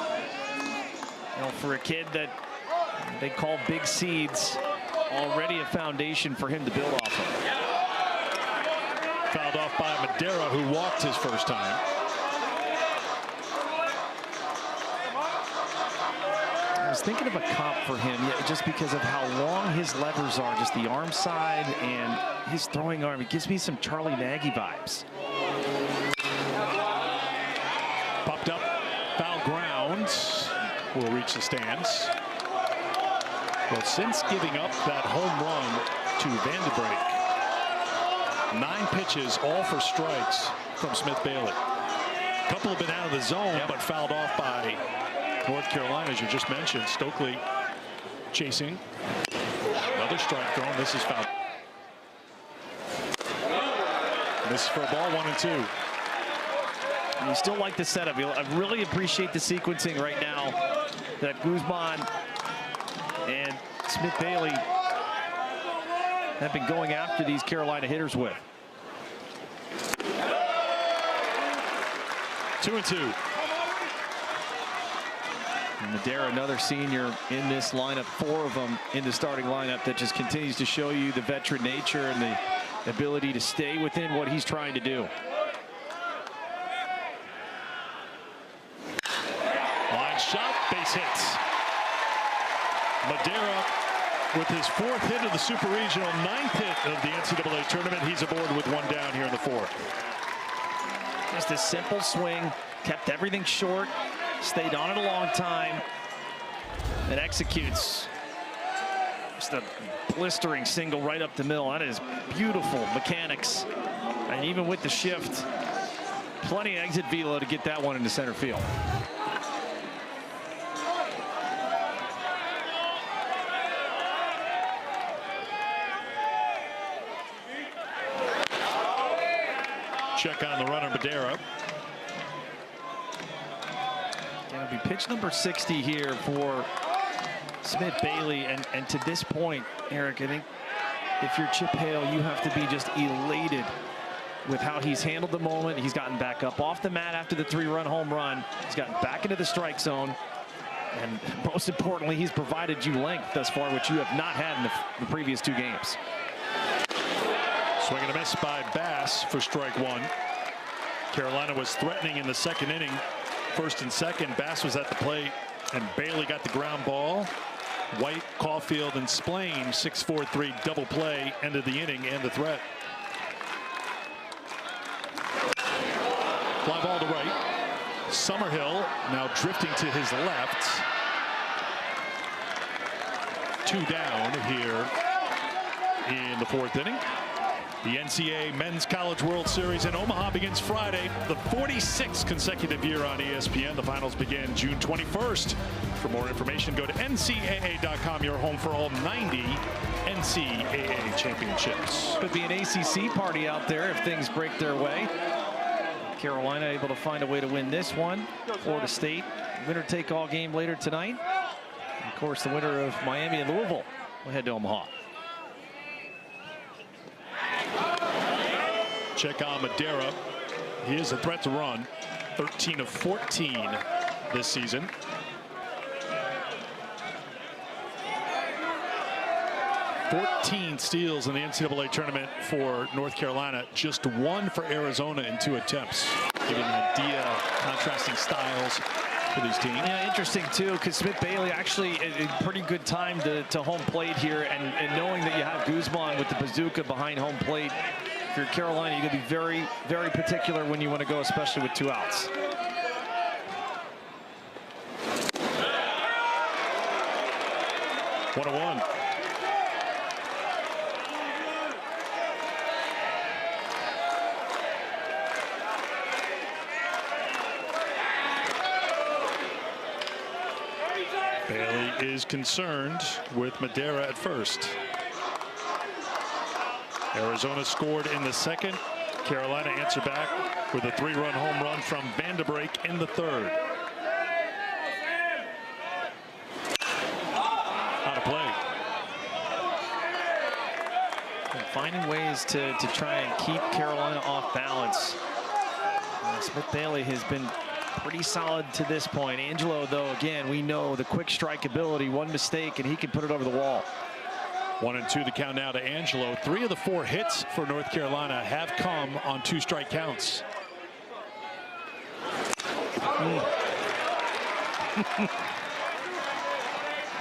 Speaker 2: know, for a kid that they call big seeds, already a foundation for him to build off of.
Speaker 1: Fouled off by Madera, who walked his first time.
Speaker 2: I was thinking of a comp for him, just because of how long his levers are, just the arm side and his throwing arm. It gives me some Charlie Nagy vibes.
Speaker 1: Popped up, foul ground, will reach the stands. Well, since giving up that home run to Vanderbrake, 9 pitches, all for strikes from Smith Bailey. A couple have been out of the zone, but fouled off by North Carolina, as you just mentioned. Stokely chasing. Another strike thrown. This is foul. This is for a ball, 1-2.
Speaker 2: And you still like the setup. I really appreciate the sequencing right now that Guzman and Smith Bailey have been going after these Carolina hitters with.
Speaker 1: 2-2.
Speaker 2: Madera, another senior in this lineup, 4 of them in the starting lineup. That just continues to show you the veteran nature and the ability to stay within what he's trying to do.
Speaker 1: Line shot, base hit. Madera with his 4th hit of the Super Regional, 9th hit of the NCAA tournament. He's aboard with 1 down here in the 4th.
Speaker 2: Just a simple swing, kept everything short, stayed on it a long time, and executes. Just a blistering single right up the middle. That is beautiful mechanics. And even with the shift, plenty of exit velo to get that one into center field.
Speaker 1: Check on the runner, Madera.
Speaker 2: Gonna be pitch number 60 here for Smith Bailey, and to this point, Eric, I think if you're Chip Hale, you have to be just elated with how he's handled the moment. He's gotten back up off the mat after the 3-run home run. He's gotten back into the strike zone, and most importantly, he's provided you length thus far, which you have not had in the previous 2 games.
Speaker 1: Swing and a miss by Bass for strike 1. Carolina was threatening in the 2nd inning. 1st and 2nd, Bass was at the plate, and Bailey got the ground ball. White, Caulfield, and Splain, 6-4-3 double play, ended the inning and the threat. Fly ball to right. Summerhill now drifting to his left. 2 down here in the 4th inning. The NCAA Men's College World Series in Omaha begins Friday, the 46th consecutive year on ESPN. The finals begin June 21st. For more information, go to NCAA.com, your home for all 90 NCAA championships.
Speaker 2: Could be an ACC party out there if things break their way. Carolina able to find a way to win this one. Florida State, winner-take-all game later tonight. And of course, the winner of Miami and Louisville will head to Omaha.
Speaker 1: Check on Madera. He is a threat to run. 13 of 14 this season. $14 steals in the NCAA tournament for North Carolina. Just 1 for Arizona in 2 attempts. Giving an idea of contrasting styles for these teams.
Speaker 2: Yeah, interesting too, because Smith Bailey actually a pretty good time to home plate here, and knowing that you have Guzman with the bazooka behind home plate. If you're Carolina, you're going to be very, very particular when you want to go, especially with 2 outs.
Speaker 1: One to one. Bailey is concerned with Madera at first. Arizona scored in the 2nd. Carolina answered back with a 3-run home run from Vanderbrake in the 3rd. Out of play.
Speaker 2: finding ways to try and keep Carolina off balance. Smith-Bailey has been pretty solid to this point. Angelo, though, again, we know the quick strike ability. One mistake and he can put it over the wall.
Speaker 1: 1-2 the count now to Angelo. 3 of the 4 hits for North Carolina have come on 2 strike counts.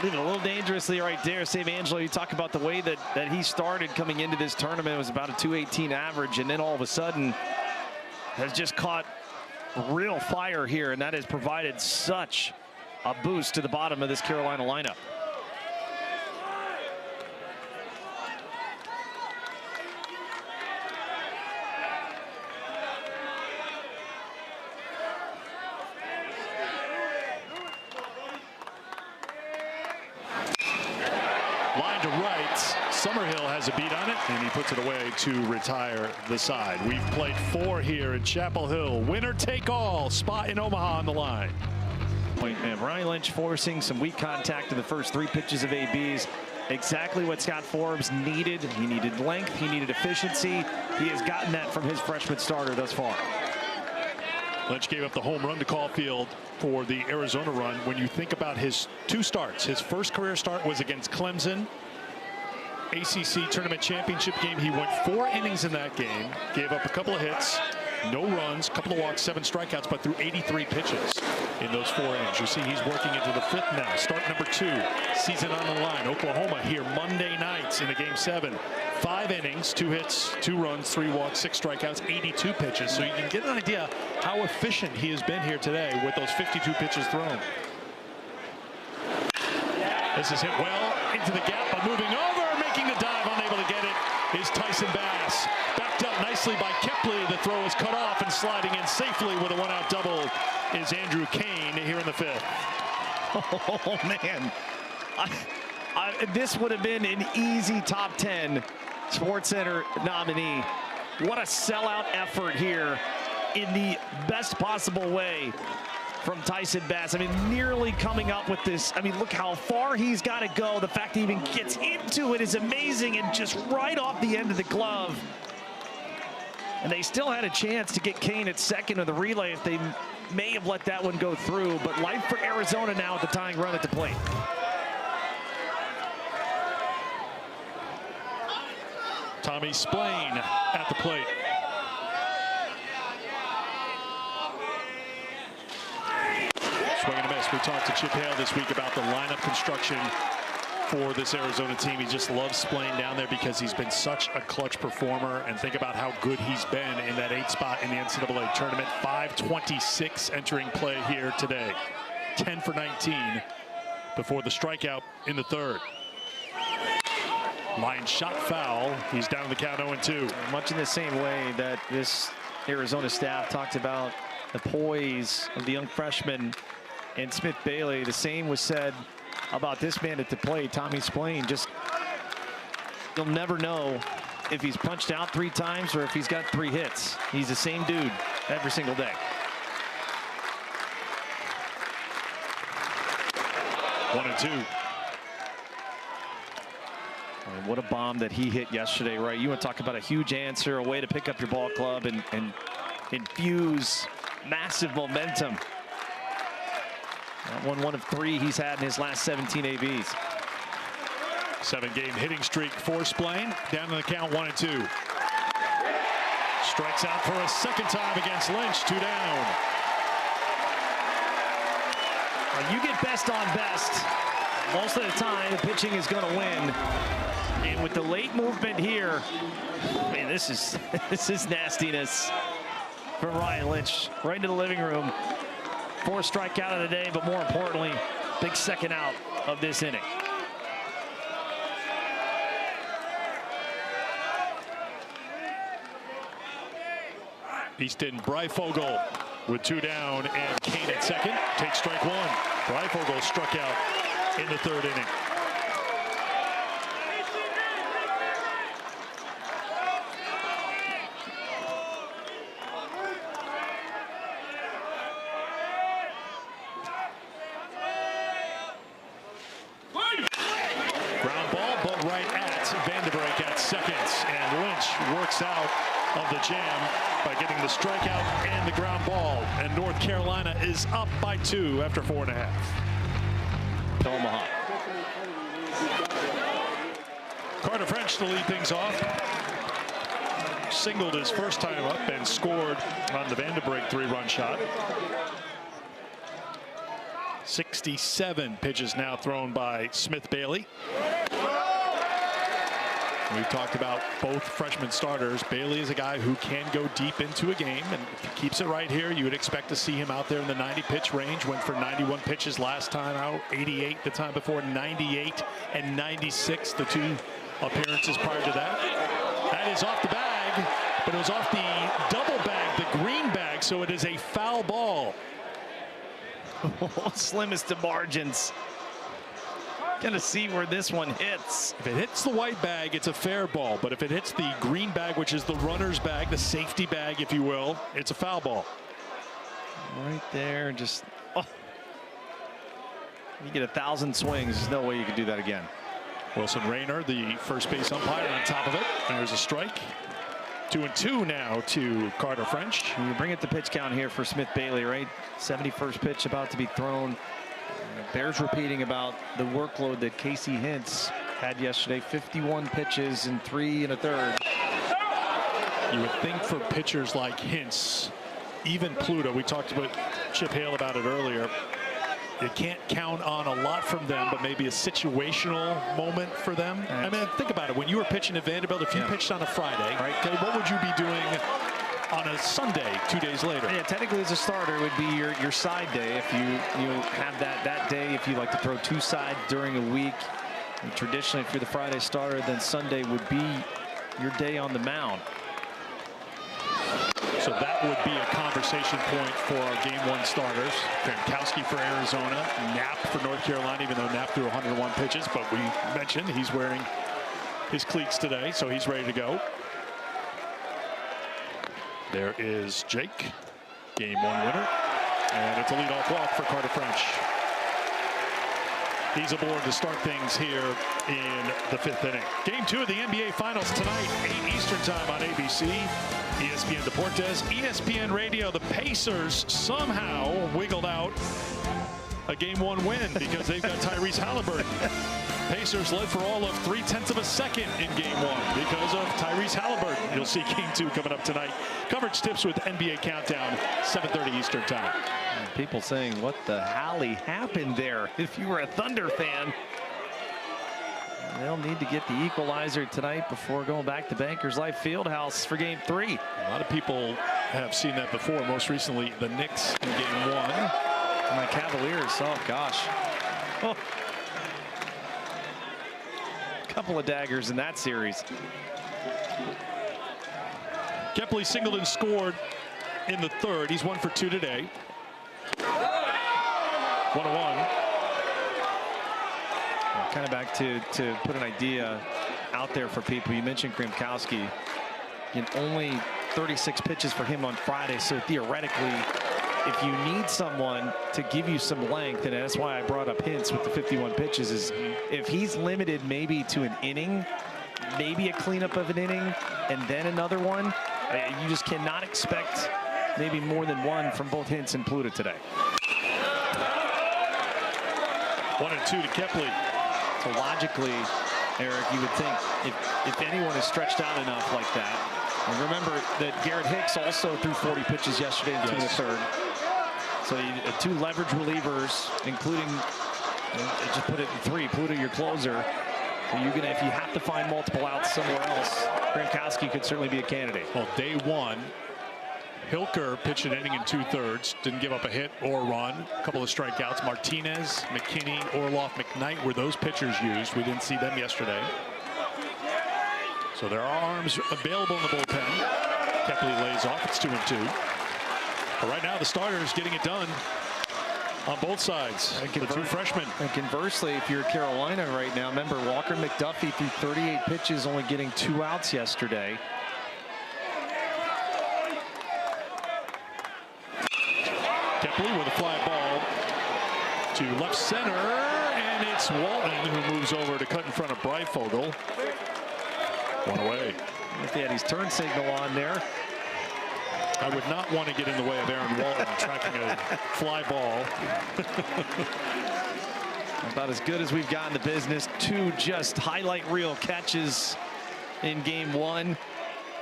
Speaker 2: Leaving a little dangerously right there. Save Angelo. You talk about the way that he started coming into this tournament. It was about a 218 average, and then all of a sudden has just caught real fire here, and that has provided such a boost to the bottom of this Carolina lineup.
Speaker 1: Line to right. Summerhill has a beat on it, and he puts it away to retire the side. We've played 4 here in Chapel Hill. Winner take all. Spot in Omaha on the line.
Speaker 2: Ryan Lynch forcing some weak contact in the first 3 pitches of ABs. Exactly what Scott Forbes needed. He needed length. He needed efficiency. He has gotten that from his freshman starter thus far.
Speaker 1: Lynch gave up the home run to Caulfield for the Arizona run. When you think about his 2 starts, his first career start was against Clemson. ACC tournament championship game. He went 4 innings in that game, gave up a couple of hits, no runs, couple of walks, 7 strikeouts, but threw 83 pitches in those 4 innings. You see he's working into the 5th now. Start number 2, season on the line. Oklahoma here Monday nights in the game 7. 5 innings, 2 hits, 2 runs, 3 walks, 6 strikeouts, 82 pitches. So you can get an idea how efficient he has been here today with those 52 pitches thrown. This is hit well into the gap, but moving over, making the dive, unable to get it, is Tyson Bass. Backed up nicely by Kepley. The throw is cut off, and sliding in safely with a 1-out double is Andrew Kane here in the 5th.
Speaker 2: Oh, man. This would have been an easy top 10 SportsCenter nominee. What a sellout effort here in the best possible way from Tyson Bass. I mean, nearly coming up with this. I mean, look how far he's got to go. The fact he even gets into it is amazing, and just right off the end of the glove. And they still had a chance to get Kane at second of the relay if they may have let that one go through. But life for Arizona now with the tying run at the plate.
Speaker 1: Tommy Splain at the plate. Swing and a miss. We talked to Chip Hale this week about the lineup construction for this Arizona team. He just loves Splain down there because he's been such a clutch performer. And think about how good he's been in that 8th spot in the NCAA tournament. 526 entering play here today. 10 for 19 before the strikeout in the 3rd. Line shot foul. He's down the count 0-2.
Speaker 2: Much in the same way that this Arizona staff talked about the poise of the young freshman and Smith-Bailey, the same was said about this man at the plate, Tommy Splain. Just, you'll never know if he's punched out 3 times or if he's got 3 hits. He's the same dude every single day.
Speaker 1: 1-2.
Speaker 2: What a bomb that he hit yesterday, right? You want to talk about a huge answer, a way to pick up your ball club and infuse massive momentum. That one of 3 he's had in his last 17 ABs.
Speaker 1: 7-game hitting streak for Splain. Down to the count 1-2. Strikes out for a 2nd time against Lynch. 2 down.
Speaker 2: When you get best on best, most of the time the pitching is going to win. And with the late movement here, man, this is nastiness from Ryan Lynch. Right into the living room. 4th strikeout of the day, but more importantly, big 2nd out of this inning.
Speaker 1: Easton Breifogel with 2 down, and Kane at 2nd. Takes strike 1. Breifogel struck out in the 3rd inning. Ground ball, but right at Vanderbeek at second, and Lynch works out of the jam by getting the strikeout and the ground ball, and North Carolina is up by 2 after 4.5.
Speaker 2: Omaha.
Speaker 1: Carter French to lead things off. Singled his first time up and scored on the Vanderbeek 3-run shot. 67 pitches now thrown by Smith Bailey. We've talked about both freshman starters. Bailey is a guy who can go deep into a game, and if he keeps it right here, you would expect to see him out there in the 90-pitch range. Went for 91 pitches last time out, 88 the time before, 98 and 96 the 2 appearances prior to that. That is off the bag, but it was off the double bag, the green bag, so it is a foul ball.
Speaker 2: Slimmest of margins. Gonna see where this one hits.
Speaker 1: If it hits the white bag, it's a fair ball, but if it hits the green bag, which is the runner's bag, the safety bag, if you will, it's a foul ball.
Speaker 2: Right there, just, oh. You get 1,000 swings, there's no way you can do that again.
Speaker 1: Wilson Rayner, the first base umpire, on top of it. There's a strike. 2-2 now to Carter French.
Speaker 2: You bring it to pitch count here for Smith Bailey, right? 71st pitch about to be thrown. Bears repeating about the workload that Casey Hintz had yesterday. 51 pitches in 3 1/3.
Speaker 1: You would think for pitchers like Hintz, even Pluto, we talked about Chip Hale about it earlier, you can't count on a lot from them, but maybe a situational moment for them. I mean, think about it. When you were pitching at Vanderbilt, if you pitched on a Friday, right, what would you be doing on a Sunday 2 days later?
Speaker 2: Yeah, technically as a starter it would be your side day if you have that day. If you like to throw 2 sides during a week, and traditionally if you're the Friday starter, then Sunday would be your day on the mound.
Speaker 1: So that would be a conversation point for our Game 1 starters. Gronkowski for Arizona, Knapp for North Carolina, even though Knapp threw 101 pitches, but we mentioned he's wearing his cleats today, so he's ready to go. There is Jake, Game 1 winner, and it's a leadoff walk for Carter French. He's aboard to start things here in the 5th inning. Game 2 of the NBA Finals tonight, 8 Eastern time on ABC, ESPN Deportes, ESPN Radio. The Pacers somehow wiggled out a Game 1 win because they've got Tyrese Halliburton. Pacers led for all of 0.3 of a second in Game 1 because of Tyrese Halliburton. You'll see Game 2 coming up tonight. Coverage tips with NBA Countdown, 7:30 Eastern time.
Speaker 2: People saying, what the hally happened there? If you were a Thunder fan, they'll need to get the equalizer tonight before going back to Bankers Life Fieldhouse for Game 3.
Speaker 1: A lot of people have seen that before. Most recently, the Knicks in Game 1.
Speaker 2: My Cavaliers, oh gosh. Oh. Couple of daggers in that series.
Speaker 1: Kepley singled and scored in the 3rd. He's 1 for 2 today. 1-1.
Speaker 2: Kind of back to put an idea out there for people. You mentioned Gronkowski. Only 36 pitches for him on Friday, so theoretically, if you need someone to give you some length, and that's why I brought up Hintz with the 51 pitches, is if he's limited maybe to an inning, maybe a cleanup of an inning, and then another one, you just cannot expect maybe more than one from both Hintz and Pluto today.
Speaker 1: 1-2 to Kepley.
Speaker 2: So logically, Eric, you would think if anyone is stretched out enough like that, and remember that Garrett Hicks also threw 40 pitches yesterday in 2 1/3. So 2 leverage relievers, including, just put it in 3, Pluto your closer. So you're gonna, if you have to find multiple outs somewhere else, Gronkowski could certainly be a candidate.
Speaker 1: Well, day 1, Hilker pitched an inning in 2/3, didn't give up a hit or run. A couple of strikeouts. Martinez, McKinney, Orloff, McKnight were those pitchers used. We didn't see them yesterday. So there are arms available in the bullpen. Kepley lays off. It's 2-2. But right now the starters getting it done on both sides. The 2 freshmen.
Speaker 2: And conversely, if you're Carolina right now, remember Walker McDuffie threw 38 pitches, only getting 2 outs yesterday.
Speaker 1: Kepley with a fly ball to left center, and it's Walton who moves over to cut in front of Breifogel. One away.
Speaker 2: If he had his turn signal on there.
Speaker 1: I would not want to get in the way of Aaron Walton tracking a fly ball.
Speaker 2: About as good as we've got in the business. 2 just highlight reel catches in game 1.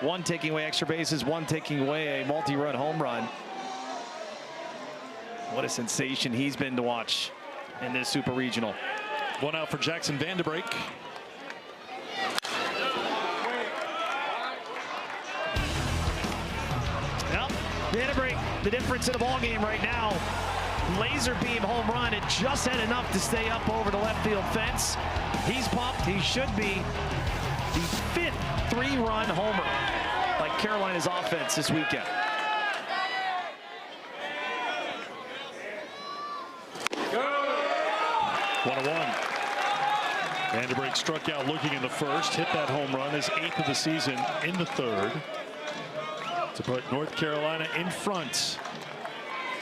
Speaker 2: 1 taking away extra bases, 1 taking away a multi-run home run. What a sensation he's been to watch in this Super Regional.
Speaker 1: 1 out for Jackson Vanderbrake.
Speaker 2: Well, Vanderbrake, the difference in the ball game right now. Laser beam home run. It just had enough to stay up over the left field fence. He's pumped. He should be the 5th 3-run homer by Carolina's offense this weekend.
Speaker 1: Go! 1-1. Vanderbrake struck out looking in the first, hit that home run, his 8th of the season in the 3rd, to put North Carolina in front.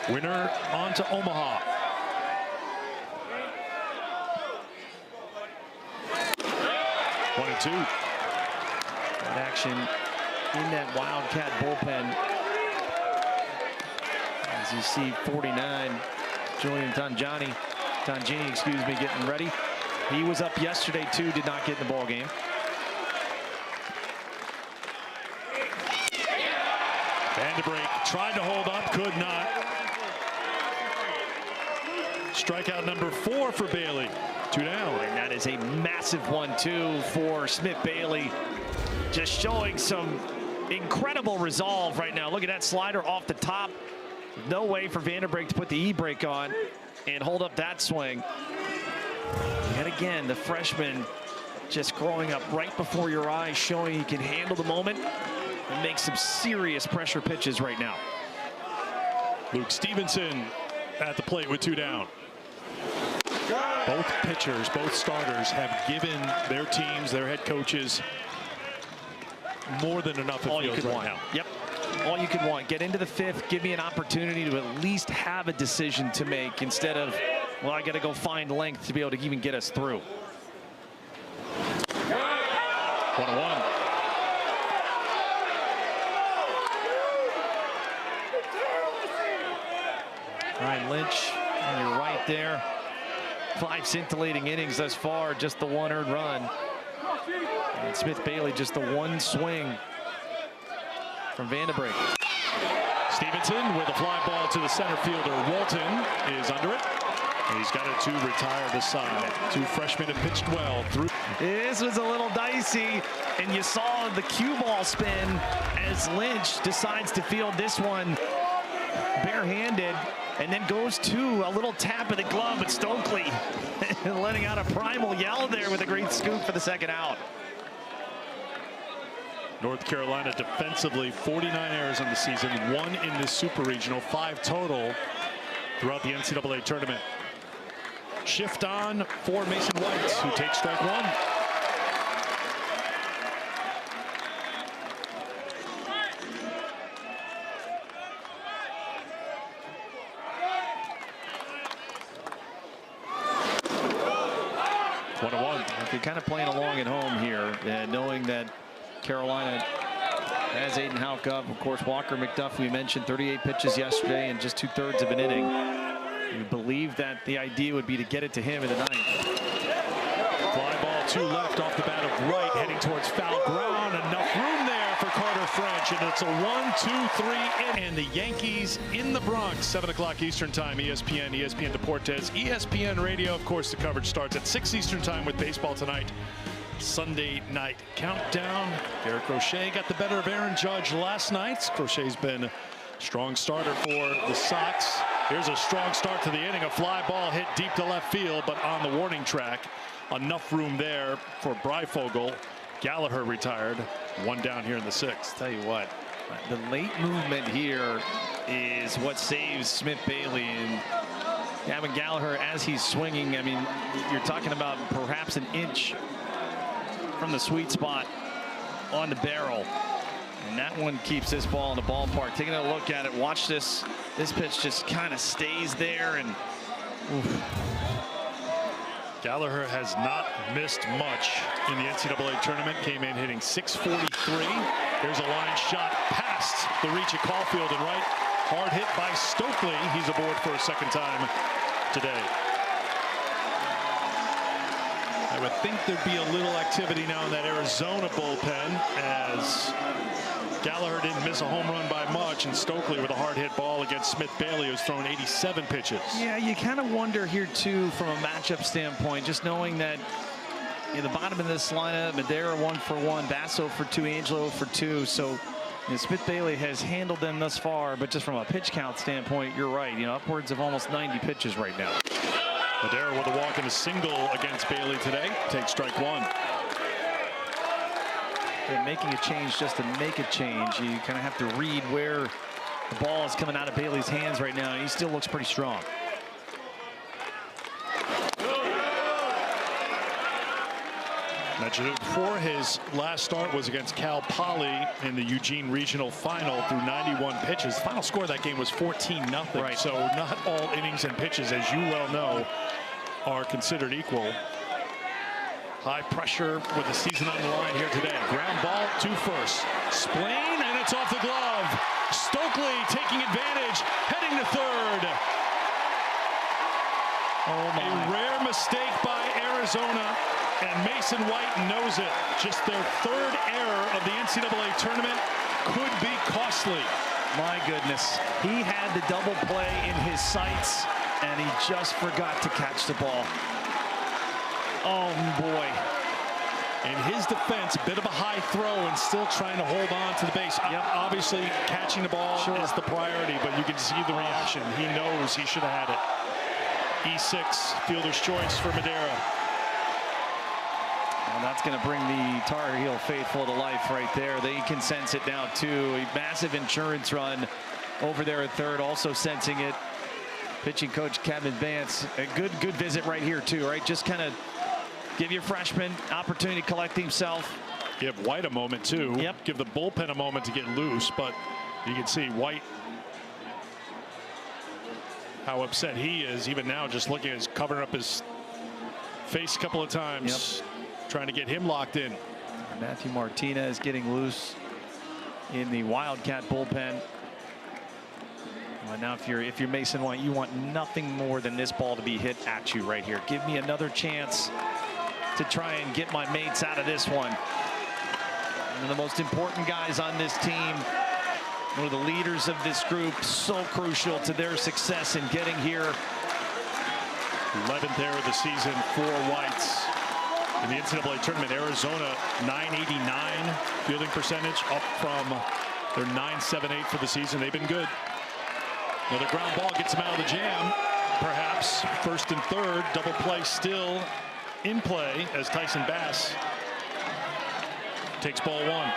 Speaker 1: Winner on to Omaha. One and 2.
Speaker 2: That action in that Wildcat bullpen. As you see 49, Julian Tangini, getting ready. He was up yesterday too, did not get in the ball game.
Speaker 1: Vanderbrake tried to hold up, could not. Strikeout number 4 for Bailey. 2 down.
Speaker 2: And that is a massive 1-2 for Smith Bailey. Just showing some incredible resolve right now. Look at that slider off the top. No way for Vanderbrake to put the E-brake on and hold up that swing. And again, the freshman just growing up right before your eyes, showing he can handle the moment and make some serious pressure pitches right now.
Speaker 1: Luke Stevenson at the plate with 2 down. Both pitchers, both starters have given their teams, their head coaches, more than enough
Speaker 2: All you could
Speaker 1: right
Speaker 2: want.
Speaker 1: now.
Speaker 2: Yep. All you could want. Get into the 5th. Give me an opportunity to at least have a decision to make instead of, well, I got to go find length to be able to even get us through.
Speaker 1: 1-1.
Speaker 2: Ryan Lynch, and you're right there. 5 scintillating innings thus far, just the 1 earned run. And Smith Bailey, just the 1 swing from Vanderbrake.
Speaker 1: Stevenson with a fly ball to the center fielder. Walton is under it. He's got it to retire the side. 2 freshmen have pitched well through.
Speaker 2: This was a little dicey, and you saw the cue ball spin as Lynch decides to field this one barehanded, and then goes to a little tap of the glove, but Stokely letting out a primal yell there with a great scoop for the 2nd out.
Speaker 1: North Carolina defensively, 49 errors on the season, 1 in this Super Regional, 5 total throughout the NCAA tournament. Shift on for Mason White, who takes strike 1.
Speaker 2: If you're kind of playing along at home here, knowing that Carolina has Aiden Houck up, of course, Walker McDuff, we mentioned 38 pitches yesterday and just 2/3 of an inning. You believe that the idea would be to get it to him in the 9th.
Speaker 1: Fly ball to left off the bat of Wright, heading towards foul ground. Enough room there for Carter French, and it's a 1-2-3 inning. And the Yankees in the Bronx, 7 o'clock Eastern time, ESPN, ESPN Deportes, ESPN Radio. Of course, the coverage starts at 6 Eastern time with baseball tonight. Sunday night countdown. Garrett Crochet got the better of Aaron Judge last night. Crochet's been a strong starter for the Sox. Here's a strong start to the inning. A fly ball hit deep to left field, but on the warning track. Enough room there for Breifogel. Gallagher retired. 1 down here in the 6th.
Speaker 2: Tell you what, the late movement here is what saves Smith Bailey. And Gavin Gallagher, as he's swinging, I mean, you're talking about perhaps an inch from the sweet spot on the barrel. And that one keeps this ball in the ballpark. Taking a look at it, watch this. This pitch just kind of stays there, and oof.
Speaker 1: Gallagher has not missed much in the NCAA tournament. Came in hitting .643. There's a line shot past the reach of Caulfield and right. Hard hit by Stokely. He's aboard for a second time today. I would think there'd be a little activity now in that Arizona bullpen, as Gallagher didn't miss a home run by much, and Stokely with a hard hit ball against Smith Bailey, who's thrown 87 pitches.
Speaker 2: Yeah, you kind of wonder here too from a matchup standpoint, just knowing that in the bottom of this lineup, Madera 1 for 1, Basso for 2, Angelo for 2. So Smith Bailey has handled them thus far, but just from a pitch count standpoint, you're right. Upwards of almost 90 pitches right now.
Speaker 1: Madera with a walk and a single against Bailey today. Takes strike one.
Speaker 2: They're making a change just to make a change. You kind of have to read where the ball is coming out of Bailey's hands right now. He still looks pretty strong.
Speaker 1: Mentioned it before, his last start was against Cal Poly in the Eugene Regional Final through 91 pitches. The final score of that game was 14-0.
Speaker 2: Right.
Speaker 1: So not all innings and pitches, as you well know, are considered equal. High pressure with the season on the line here today. Ground ball to first. Splain, and it's off the glove. Stokely taking advantage, heading to third.
Speaker 2: Oh my.
Speaker 1: A rare mistake by Arizona, and Mason White knows it. Just their third error of the NCAA tournament could be costly.
Speaker 2: My goodness. He had the double play in his sights, and he just forgot to catch the ball. Oh boy.
Speaker 1: In his defense, a bit of a high throw and still trying to hold on to the base.
Speaker 2: Yep.
Speaker 1: Obviously, catching the ball is the priority, but you can see the reaction. He knows he should have had it. E6, fielder's choice for Madera.
Speaker 2: Well, that's going to bring the Tar Heel faithful to life right there. They can sense it now, too. A massive insurance run over there at third, also sensing it. Pitching coach Kevin Vance, a good visit right here, too, right? Just kind of give your freshman opportunity to collect himself.
Speaker 1: Give White a moment, too.
Speaker 2: Yep.
Speaker 1: Give the bullpen a moment to get loose, but you can see White, how upset he is, even now, just looking at his, covering up his face a couple of times, trying to get him locked in.
Speaker 2: Matthew Martinez getting loose in the Wildcat bullpen. Well, now if you're Mason White, you want nothing more than this ball to be hit at you right here. Give me another chance to try and get my mates out of this one. One of the most important guys on this team, one of the leaders of this group, so crucial to their success in getting here.
Speaker 1: 11th error of the season for Whites. In the NCAA tournament, Arizona 989 fielding percentage, up from their 978 for the season. They've been good. Another ground ball gets them out of the jam. Perhaps first and third, double play still in play as Tyson Bass takes ball one.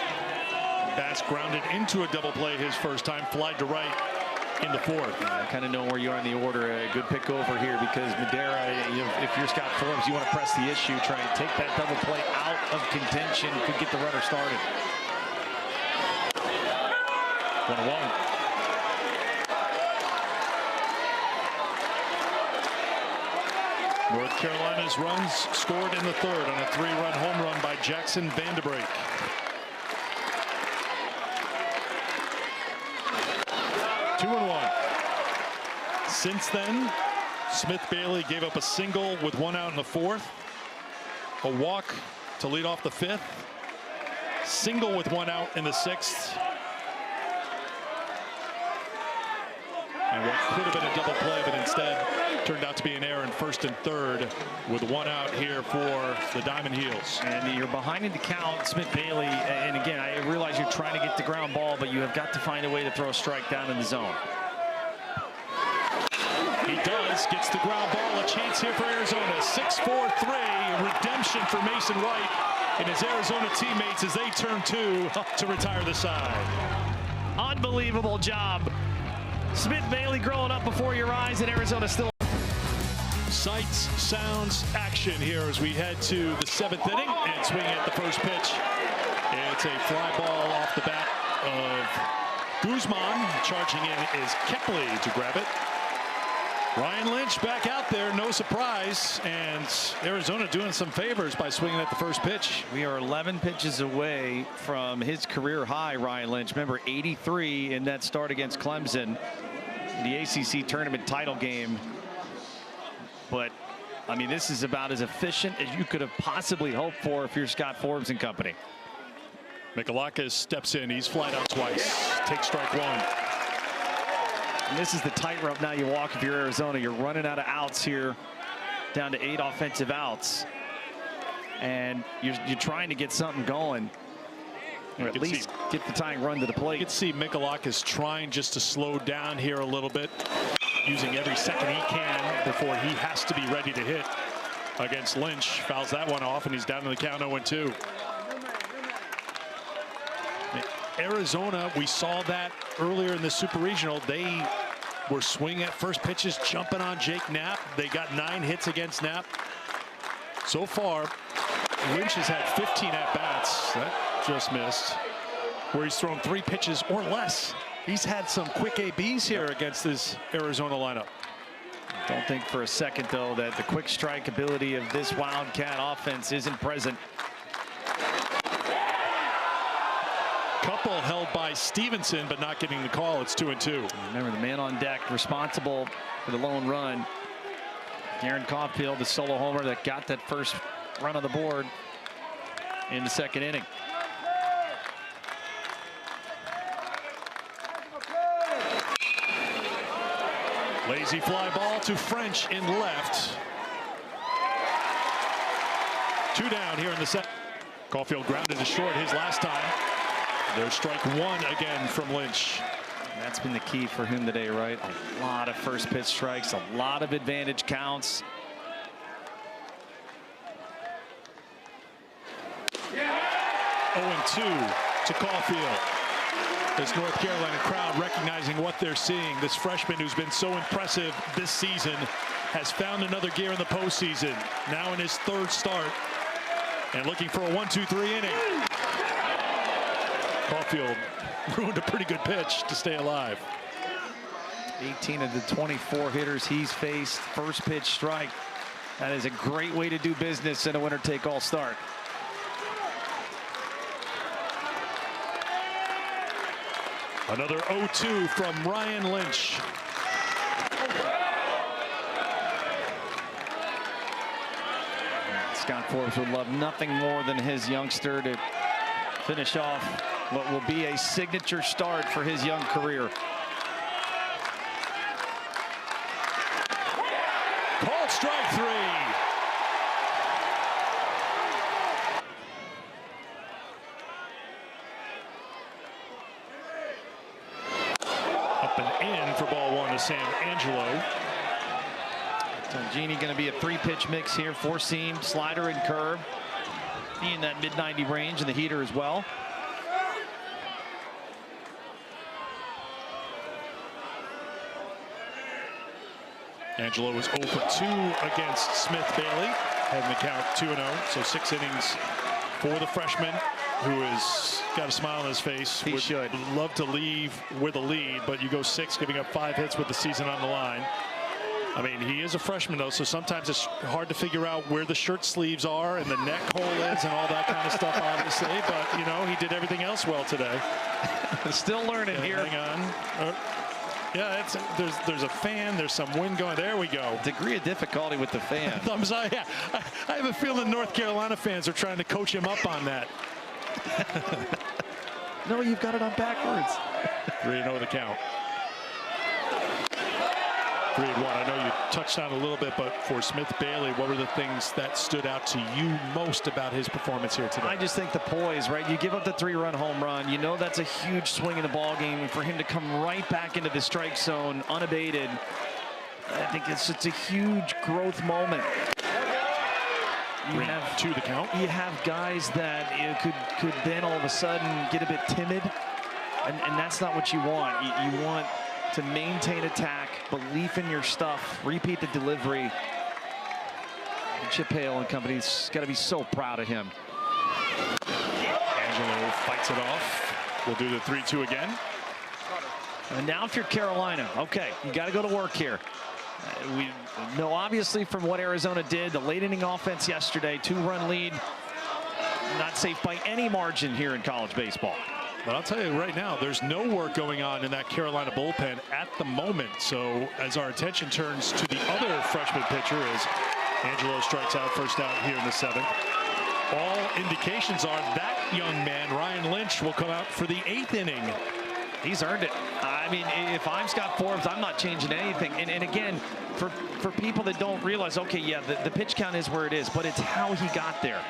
Speaker 1: Bass grounded into a double play his first time, flied to right in the fourth.
Speaker 2: I kind of know where you are in the order. A good pick over here because Madera, if you're Scott Forbes, you want to press the issue, try and take that double play out of contention, could get the runner started.
Speaker 1: 1-1. North Carolina's runs scored in the third on a 3-run home run by Jackson Vanderbrake. Two and one. Since then, Smith Bailey gave up a single with one out in the fourth, a walk to lead off the fifth, single with one out in the sixth, and what could have been a double play, but instead turned out to be an error in first and third with one out here for the Diamond Heels.
Speaker 2: And you're behind in the count, Smith Bailey, and again, I realize you're trying to get the ground ball, but you have got to find a way to throw a strike down in the zone.
Speaker 1: He does, gets the ground ball, a chance here for Arizona. 6-4-3, redemption for Mason White and his Arizona teammates as they turn two to retire the side.
Speaker 2: Unbelievable job. Smith Bailey growing up before your eyes, and Arizona still.
Speaker 1: Sights, sounds, action here as we head to the seventh inning and swinging at the first pitch. It's a fly ball off the bat of Guzman. Charging in is Kepley to grab it. Ryan Lynch back out there, no surprise, and Arizona doing some favors by swinging at the first pitch.
Speaker 2: We are 11 pitches away from his career high, Ryan Lynch. Remember, 83 in that start against Clemson, the ACC tournament title game. But, I mean, this is about as efficient as you could have possibly hoped for if you're Scott Forbes and company.
Speaker 1: Michalakis steps in. He's flied out twice. Takes strike one.
Speaker 2: And this is the tightrope now you walk if you're Arizona. You're running out of outs here, down to 8 offensive outs. And you're trying to get something going, or at least get the tying run to the plate.
Speaker 1: You can see Michalakis trying just to slow down here a little bit, using every second he can before he has to be ready to hit against Lynch. Fouls that one off, and he's down to the count 0-2. Arizona, we saw that earlier in the Super Regional. They were swinging at first pitches, jumping on Jake Knapp. They got 9 hits against Knapp. So far, Lynch has had 15 at-bats. That just missed. Where he's thrown 3 pitches or less. He's had some quick ABs here against this Arizona lineup.
Speaker 2: Don't think for a second, though, that the quick strike ability of this Wildcat offense isn't present.
Speaker 1: Couple held by Stevenson, but not getting the call. It's 2-2.
Speaker 2: Remember, the man on deck responsible for the lone run. Aaron Caulfield, the solo homer that got that first run on the board in the second inning.
Speaker 1: Lazy fly ball to French in left. 2 down here in the second. Caulfield grounded to short his last time. There's strike 1 again from Lynch.
Speaker 2: And that's been the key for him today, right? A lot of first pitch strikes, a lot of advantage counts.
Speaker 1: Yeah. 0-2 to Caulfield. This North Carolina crowd recognizing what they're seeing. This freshman who's been so impressive this season has found another gear in the postseason. Now in his 3rd start and looking for a 1-2-3 inning. Caulfield ruined a pretty good pitch to stay alive.
Speaker 2: 18 of the 24 hitters he's faced, first pitch strike. That is a great way to do business in a winner-take-all start.
Speaker 1: Another 0-2 from Ryan Lynch.
Speaker 2: Scott Forbes would love nothing more than his youngster to finish off what will be a signature start for his young career.
Speaker 1: Called strike 3. Up and in for ball 1 to Sam Angelo.
Speaker 2: Tongini going to be a 3-pitch mix here, 4-seam, slider, and curve. Be in that mid-90 range, and the heater as well.
Speaker 1: Angelo was 0 for 2 against Smith Bailey, having the count 2-0. So 6 innings for the freshman, who has got a smile on his face.
Speaker 2: He should
Speaker 1: love to leave with a lead, but you go 6, giving up 5 hits with the season on the line. I mean, he is a freshman, though, so sometimes it's hard to figure out where the shirt sleeves are and the neck hole is and all that kind of stuff, obviously. But, you know, he did everything else well today.
Speaker 2: Still learning here.
Speaker 1: Hang on. Yeah, there's a fan. There's some wind going. There we go.
Speaker 2: Degree of difficulty with the fan.
Speaker 1: Thumbs up. Yeah, I have a feeling North Carolina fans are trying to coach him up on that.
Speaker 2: No, you've got it on backwards.
Speaker 1: 3-0 the count. 3-1. I know you touched on a little bit, but for Smith Bailey, what were the things that stood out to you most about his performance here today?
Speaker 2: I just think the poise, right? You give up the 3-run home run. You know that's a huge swing in the ball game, and for him to come right back into the strike zone unabated, I think it's a huge growth moment. You have
Speaker 1: 2 the count.
Speaker 2: You have guys that could then all of a sudden get a bit timid, and that's not what you want. You want to maintain attack, belief in your stuff, repeat the delivery. And Chip Hale and company's got to be so proud of him.
Speaker 1: Angelo fights it off. We'll do the 3-2 again.
Speaker 2: And now if you're Carolina, okay, you got to go to work here. We know obviously from what Arizona did, the late inning offense yesterday, 2-run lead, not safe by any margin here in college baseball.
Speaker 1: But I'll tell you right now, there's no work going on in that Carolina bullpen at the moment. So as our attention turns to the other freshman pitcher as Angelo strikes out first out here in the 7th. All indications are that young man, Ryan Lynch, will come out for the 8th inning.
Speaker 2: He's earned it. I mean, if I'm Scott Forbes, I'm not changing anything. And again, for people that don't realize, okay, yeah, the pitch count is where it is, but it's how he got there.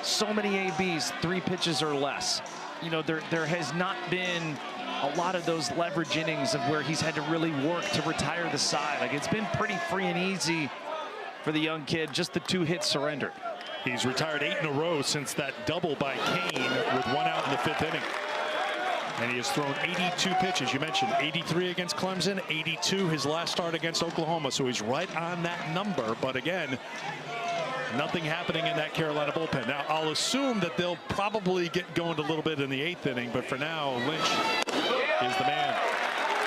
Speaker 2: So many ABs, 3 pitches or less. You know, there has not been a lot of those leverage innings of where he's had to really work to retire the side. Like, it's been pretty free and easy for the young kid, just the 2 hits surrendered.
Speaker 1: He's retired 8 in a row since that double by Kane with 1 out in the 5th inning. And he has thrown 82 pitches. You mentioned 83 against Clemson, 82 his last start against Oklahoma. So he's right on that number. But again, nothing happening in that Carolina bullpen. Now, I'll assume that they'll probably get going a little bit in the 8th inning. But for now, Lynch is the man.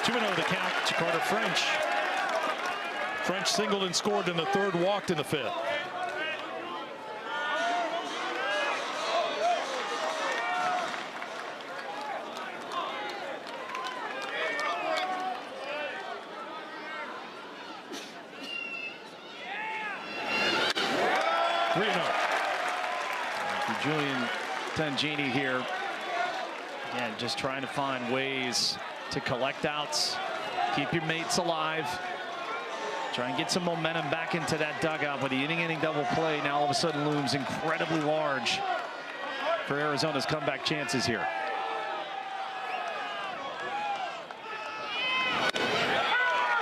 Speaker 1: 2-0 the count to Carter French. French singled and scored in the 3rd, walked in the 5th.
Speaker 2: Julian Tangini here. Again, just trying to find ways to collect outs, keep your mates alive, try and get some momentum back into that dugout. But the inning double play now all of a sudden looms incredibly large for Arizona's comeback chances here.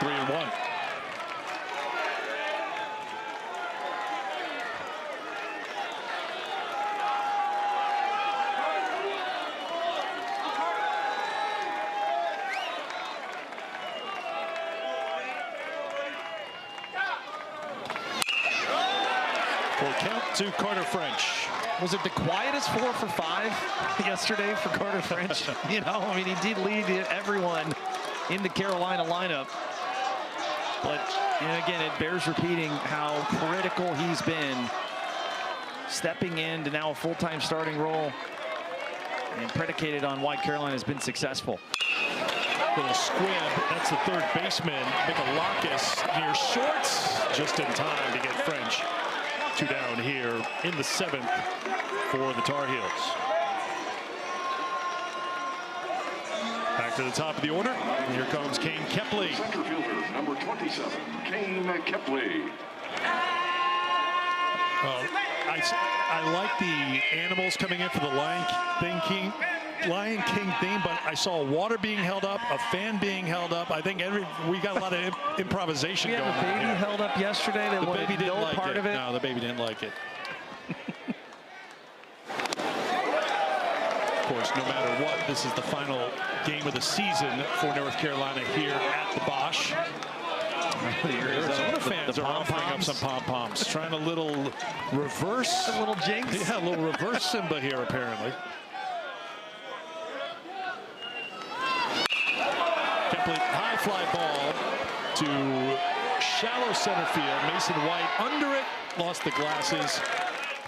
Speaker 1: Three and one. Full count to Carter French.
Speaker 2: Was it the quietest 4 for 5 yesterday for Carter French? You know, I mean, he did lead everyone in the Carolina lineup. But, and again, it bears repeating how critical he's been stepping into now a full-time starting role and predicated on why Carolina has been successful.
Speaker 1: Little squib. That's the 3rd baseman, Michalakis, near shorts. Just in time to get French 2 down here in the 7th for the Tar Heels. Back to the top of the order. Here comes Kane Kepley.
Speaker 5: Center fielder, number 27, Kane Kepley.
Speaker 1: Well, I like the animals coming in for the Lion King theme, but I saw water being held up, a fan being held up. I think we got a lot of improvisation
Speaker 2: We
Speaker 1: going on.
Speaker 2: had a baby held up yesterday that
Speaker 1: The baby didn't
Speaker 2: no
Speaker 1: like
Speaker 2: part
Speaker 1: it.
Speaker 2: of it.
Speaker 1: No, the baby didn't like it. Of course, no matter what, this is the final game of the season for North Carolina here at the Bosch. The Arizona fans are offering up some pom-poms, trying a little reverse.
Speaker 2: A little jinx.
Speaker 1: Yeah, a little reverse Simba here, apparently. Kepley, high fly ball to shallow center field. Mason White under it, lost the glasses,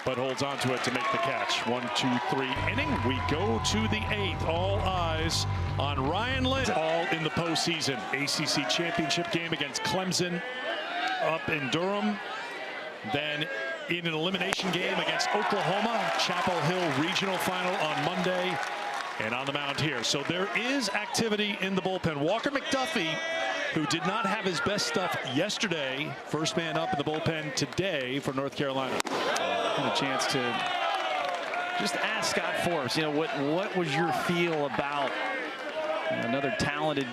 Speaker 1: but holds on to it to make the catch. 1-2-3 inning. We go to the 8th. All eyes on Ryan Lynch. All in the postseason. ACC championship game against Clemson up in Durham. Then in an elimination game against Oklahoma. Chapel Hill regional final on Monday. And on the mound here. So there is activity in the bullpen. Walker McDuffie, who did not have his best stuff yesterday, first man up in the bullpen today for North Carolina.
Speaker 2: And a chance to just ask Scott Forbes, you know, what was your feel about another talented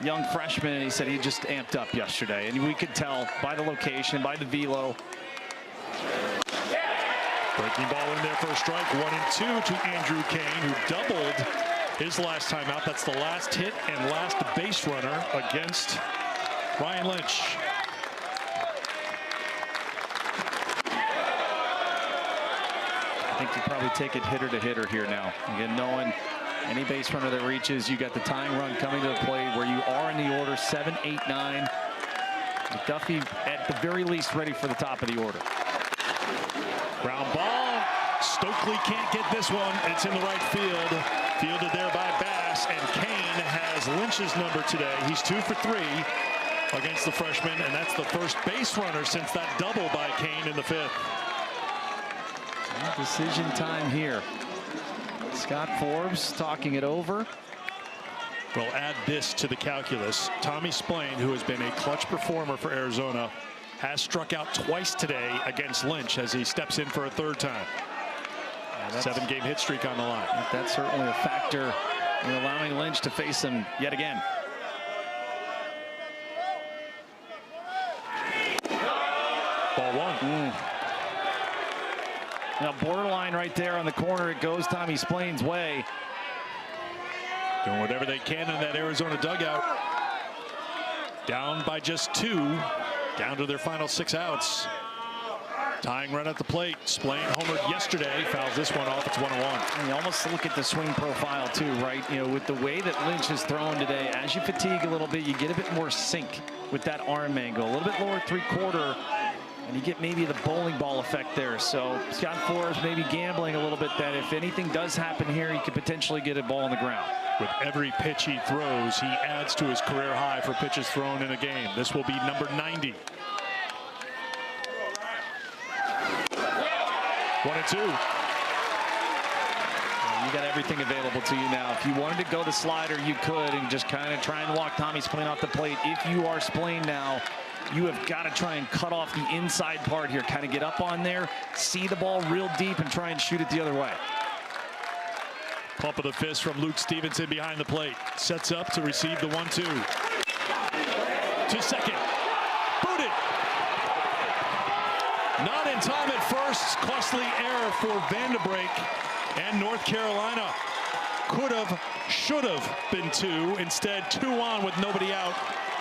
Speaker 2: young freshman? And he said he just amped up yesterday, and we could tell by the location, by the velo.
Speaker 1: Breaking ball in there for a strike. 1-2 to Andrew Kane, who doubled his last time out. That's the last hit and last base runner against Ryan Lynch.
Speaker 2: I think you probably take it hitter to hitter here now. Again, knowing any base runner that reaches, you got the tying run coming to the plate where you are in the order 7, 8, 9. McDuffie, at the very least, ready for the top of the order.
Speaker 1: Ground ball. Stokely can't get this one. It's in the right field. Fielded there by Bass, and Kane has Lynch's number today. He's 2 for 3 against the freshman, and that's the first base runner since that double by Kane in the 5th.
Speaker 2: Decision time here. Scott Forbes talking it over.
Speaker 1: We'll add this to the calculus. Tommy Splain, who has been a clutch performer for Arizona, has struck out twice today against Lynch as he steps in for a 3rd time. 7-game hit streak on the line.
Speaker 2: That's certainly a factor in allowing Lynch to face him yet again.
Speaker 1: Ball 1.
Speaker 2: Now borderline right there on the corner. It goes Tommy Splain's way.
Speaker 1: Doing whatever they can in that Arizona dugout. Down by just 2. Down to their final 6 outs. Tying run at the plate. Splain homered yesterday. Fouls this one off. It's 1-1.
Speaker 2: And you almost look at the swing profile too, right? You know, with the way that Lynch has thrown today, as you fatigue a little bit, you get a bit more sink with that arm angle. A little bit lower 3/4, and you get maybe the bowling ball effect there. So Scott Forbes maybe gambling a little bit that if anything does happen here, he could potentially get a ball on the ground.
Speaker 1: With every pitch he throws, he adds to his career high for pitches thrown in a game. This will be number 90. 1-2.
Speaker 2: You got everything available to you now. If you wanted to go the slider, you could, and just kind of try and walk Tommy Splain off the plate. If you are Splain now, you have got to try and cut off the inside part here. Kind of get up on there, see the ball real deep, and try and shoot it the other way.
Speaker 1: Pump of the fist from Luke Stevenson behind the plate. Sets up to receive the 1-2. To second. Booted. Not in time at first. Costly error for Vanderbrake. And North Carolina could have, should have been 2. Instead, 2 on with nobody out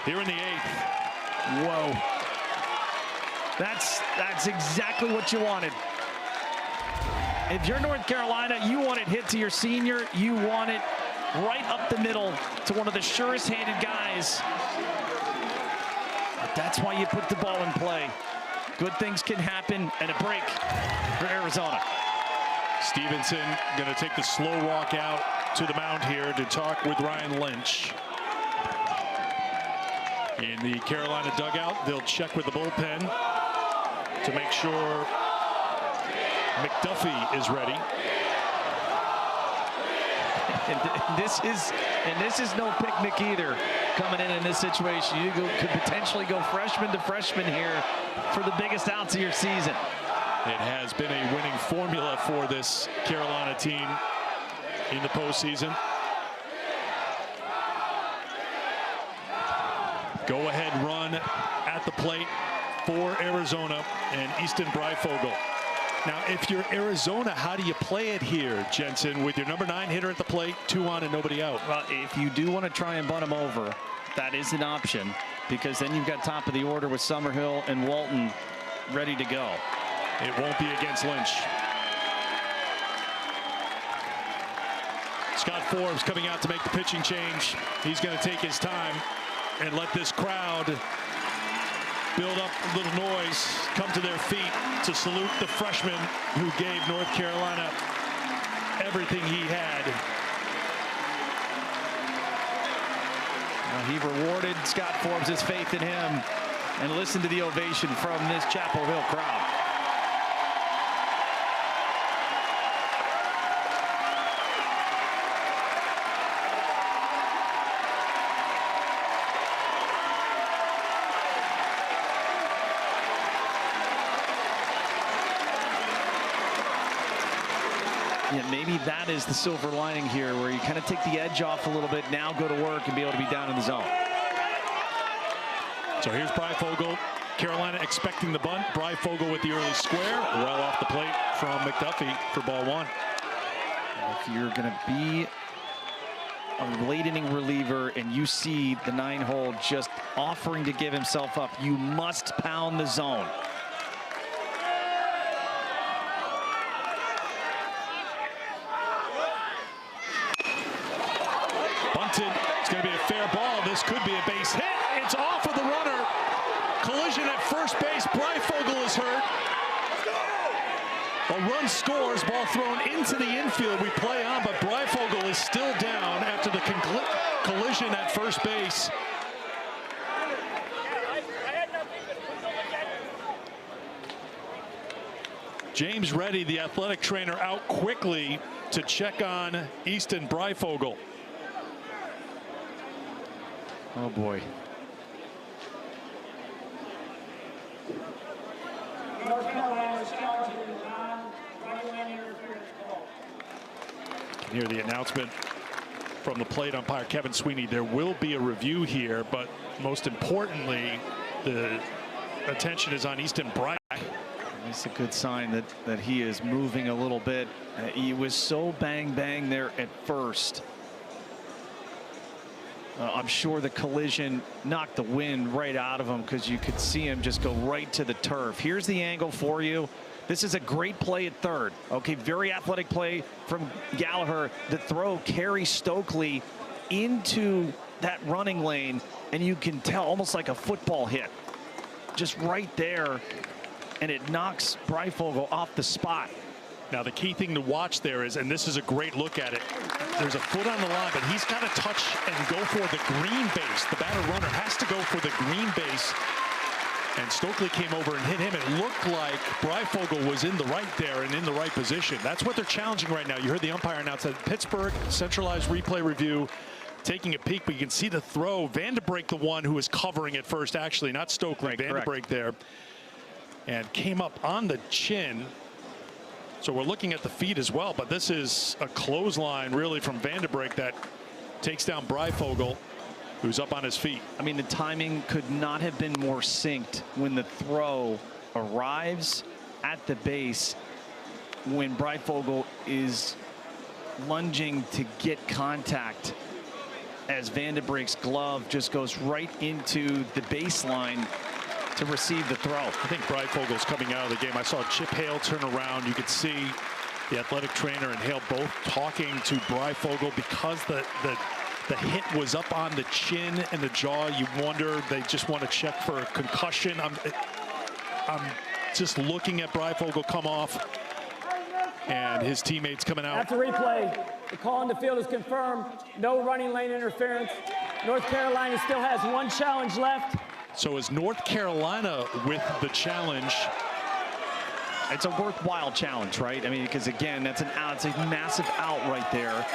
Speaker 1: here in the 8th.
Speaker 2: Whoa. That's exactly what you wanted. If you're North Carolina, you want it hit to your senior. You want it right up the middle to one of the surest-handed guys. But that's why you put the ball in play. Good things can happen, and a break for Arizona.
Speaker 1: Stevenson going to take the slow walk out to the mound here to talk with Ryan Lynch. In the Carolina dugout, they'll check with the bullpen to make sure McDuffie is ready.
Speaker 2: And this is no picnic either. Coming in this situation, you could potentially go freshman to freshman here for the biggest outs of your season.
Speaker 1: It has been a winning formula for this Carolina team in the postseason. Go-ahead run at the plate for Arizona and Easton Breifogel. Now, if you're Arizona, how do you play it here, Jensen, with your number 9 hitter at the plate, 2 on and nobody out?
Speaker 2: Well, if you do want to try and bunt him over, that is an option, because then you've got top of the order with Summerhill and Walton ready to go.
Speaker 1: It won't be against Lynch. Scott Forbes coming out to make the pitching change. He's going to take his time and let this crowd build up a little noise, come to their feet to salute the freshman who gave North Carolina everything he had.
Speaker 2: Well, he rewarded Scott Forbes' faith in him, and listen to the ovation from this Chapel Hill crowd. Yeah, maybe that is the silver lining here, where you kind of take the edge off a little bit, now go to work and be able to be down in the zone.
Speaker 1: So here's Breifogel. Carolina expecting the bunt. Breifogel with the early square. Well off the plate from McDuffie for ball 1.
Speaker 2: If you're going to be a late inning reliever and you see the 9-hole just offering to give himself up, you must pound the zone. Bunted.
Speaker 1: It's going to be a fair ball. This could be a base hit. It's off of the runner. A run scores, ball thrown into the infield. We play on, but Breyfogle is still down after the collision at first base. James Reddy, the athletic trainer, out quickly to check on Easton Breyfogle.
Speaker 2: Oh boy.
Speaker 1: Hear the announcement from the plate umpire Kevin Sweeney. There will be a review here, but most importantly, the attention is on Easton Brey.
Speaker 2: It's a good sign that he is moving a little bit. He was so bang there at first. I'm sure the collision knocked the wind right out of him, because you could see him just go right to the turf. Here's the angle for you. This is a great play at third. Okay, very athletic play from Gallagher. The throw carries Stokely into that running lane, and you can tell almost like a football hit. Just right there, and it knocks Breyfogle off the spot.
Speaker 1: Now the key thing to watch there is, and this is a great look at it, there's a foot on the line, but he's got to touch and go for the green base. The batter runner has to go for the green base. And Stokely came over and hit him. It looked like Breyfogle was in the right there and in the right position. That's what they're challenging right now. You heard the umpire announce that Pittsburgh centralized replay review taking a peek, but you can see the throw. Vandenbrink, the one who was covering it first, actually, not Stokely. Vandenbrink there. And came up on the chin. So we're looking at the feet as well, but this is a clothesline really from Vandenbrink that takes down Breyfogle, who's up on his feet.
Speaker 2: I mean, the timing could not have been more synced when the throw arrives at the base, when Breyfogle is lunging to get contact, as Vandenbrink's glove just goes right into the baseline to receive the throw.
Speaker 1: I think Breyfogle's coming out of the game. I saw Chip Hale turn around. You could see the athletic trainer and Hale both talking to Breyfogle, because the hit was up on the chin and the jaw. You wonder, they just want to check for a concussion. I'm just looking at Breyfogle come off, and his teammates coming out.
Speaker 6: After replay, the call on the field is confirmed. No running lane interference. North Carolina still has one challenge left.
Speaker 1: So is North Carolina with the challenge?
Speaker 2: It's a worthwhile challenge, right? I mean, because again, that's an out. It's a massive out right there.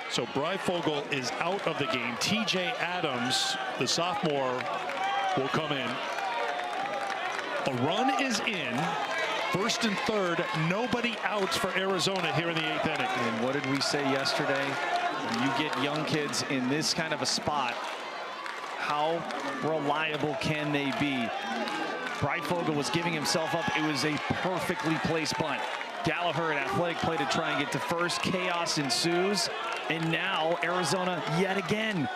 Speaker 1: So Breyfogle is out of the game. TJ Adams, the sophomore, will come in. A run is in. First and third, nobody outs for Arizona here in the 8th inning.
Speaker 2: And what did we say yesterday? When you get young kids in this kind of a spot, how reliable can they be? Breyfogle was giving himself up. It was a perfectly placed bunt. Gallagher, an athletic play to try and get to first. Chaos ensues. And now Arizona yet again,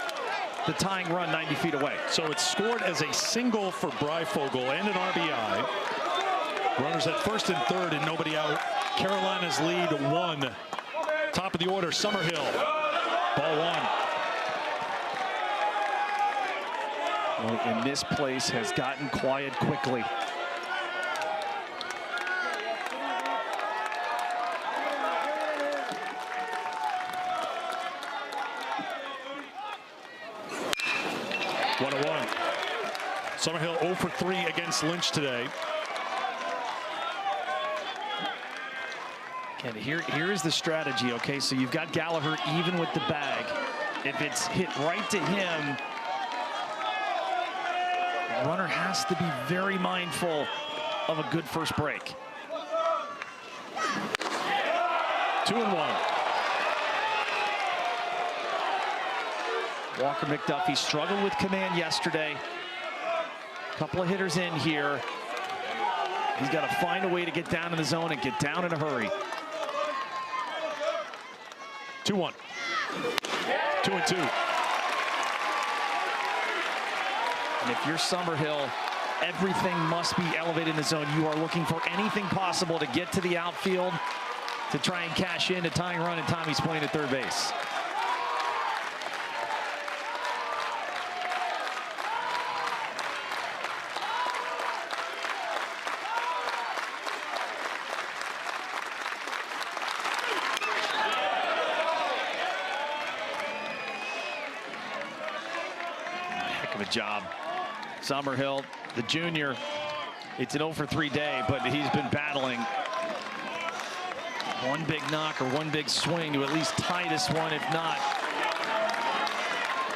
Speaker 2: the tying run 90 feet away.
Speaker 1: So it's scored as a single for Breyfogle and an RBI. Runners at first and third and nobody out. Carolina's lead 1. Top of the order, Summerhill. Ball 1.
Speaker 2: Well, and this place has gotten quiet quickly.
Speaker 1: Summerhill 0 for 3 against Lynch today.
Speaker 2: And here is the strategy, okay? So you've got Gallagher even with the bag. If it's hit right to him, the runner has to be very mindful of a good first break.
Speaker 1: 2-1.
Speaker 2: Walker McDuffie struggled with command yesterday. Couple of hitters in here. He's got to find a way to get down in the zone and get down in a hurry.
Speaker 1: 2-1. 2-2.
Speaker 2: And if you're Summerhill, everything must be elevated in the zone. You are looking for anything possible to get to the outfield to try and cash in a tying run, and Tommy's playing at third base. job. Summerhill, the junior, it's an 0 for 3 day, but he's been battling. One big knock or one big swing to at least tie this one, if not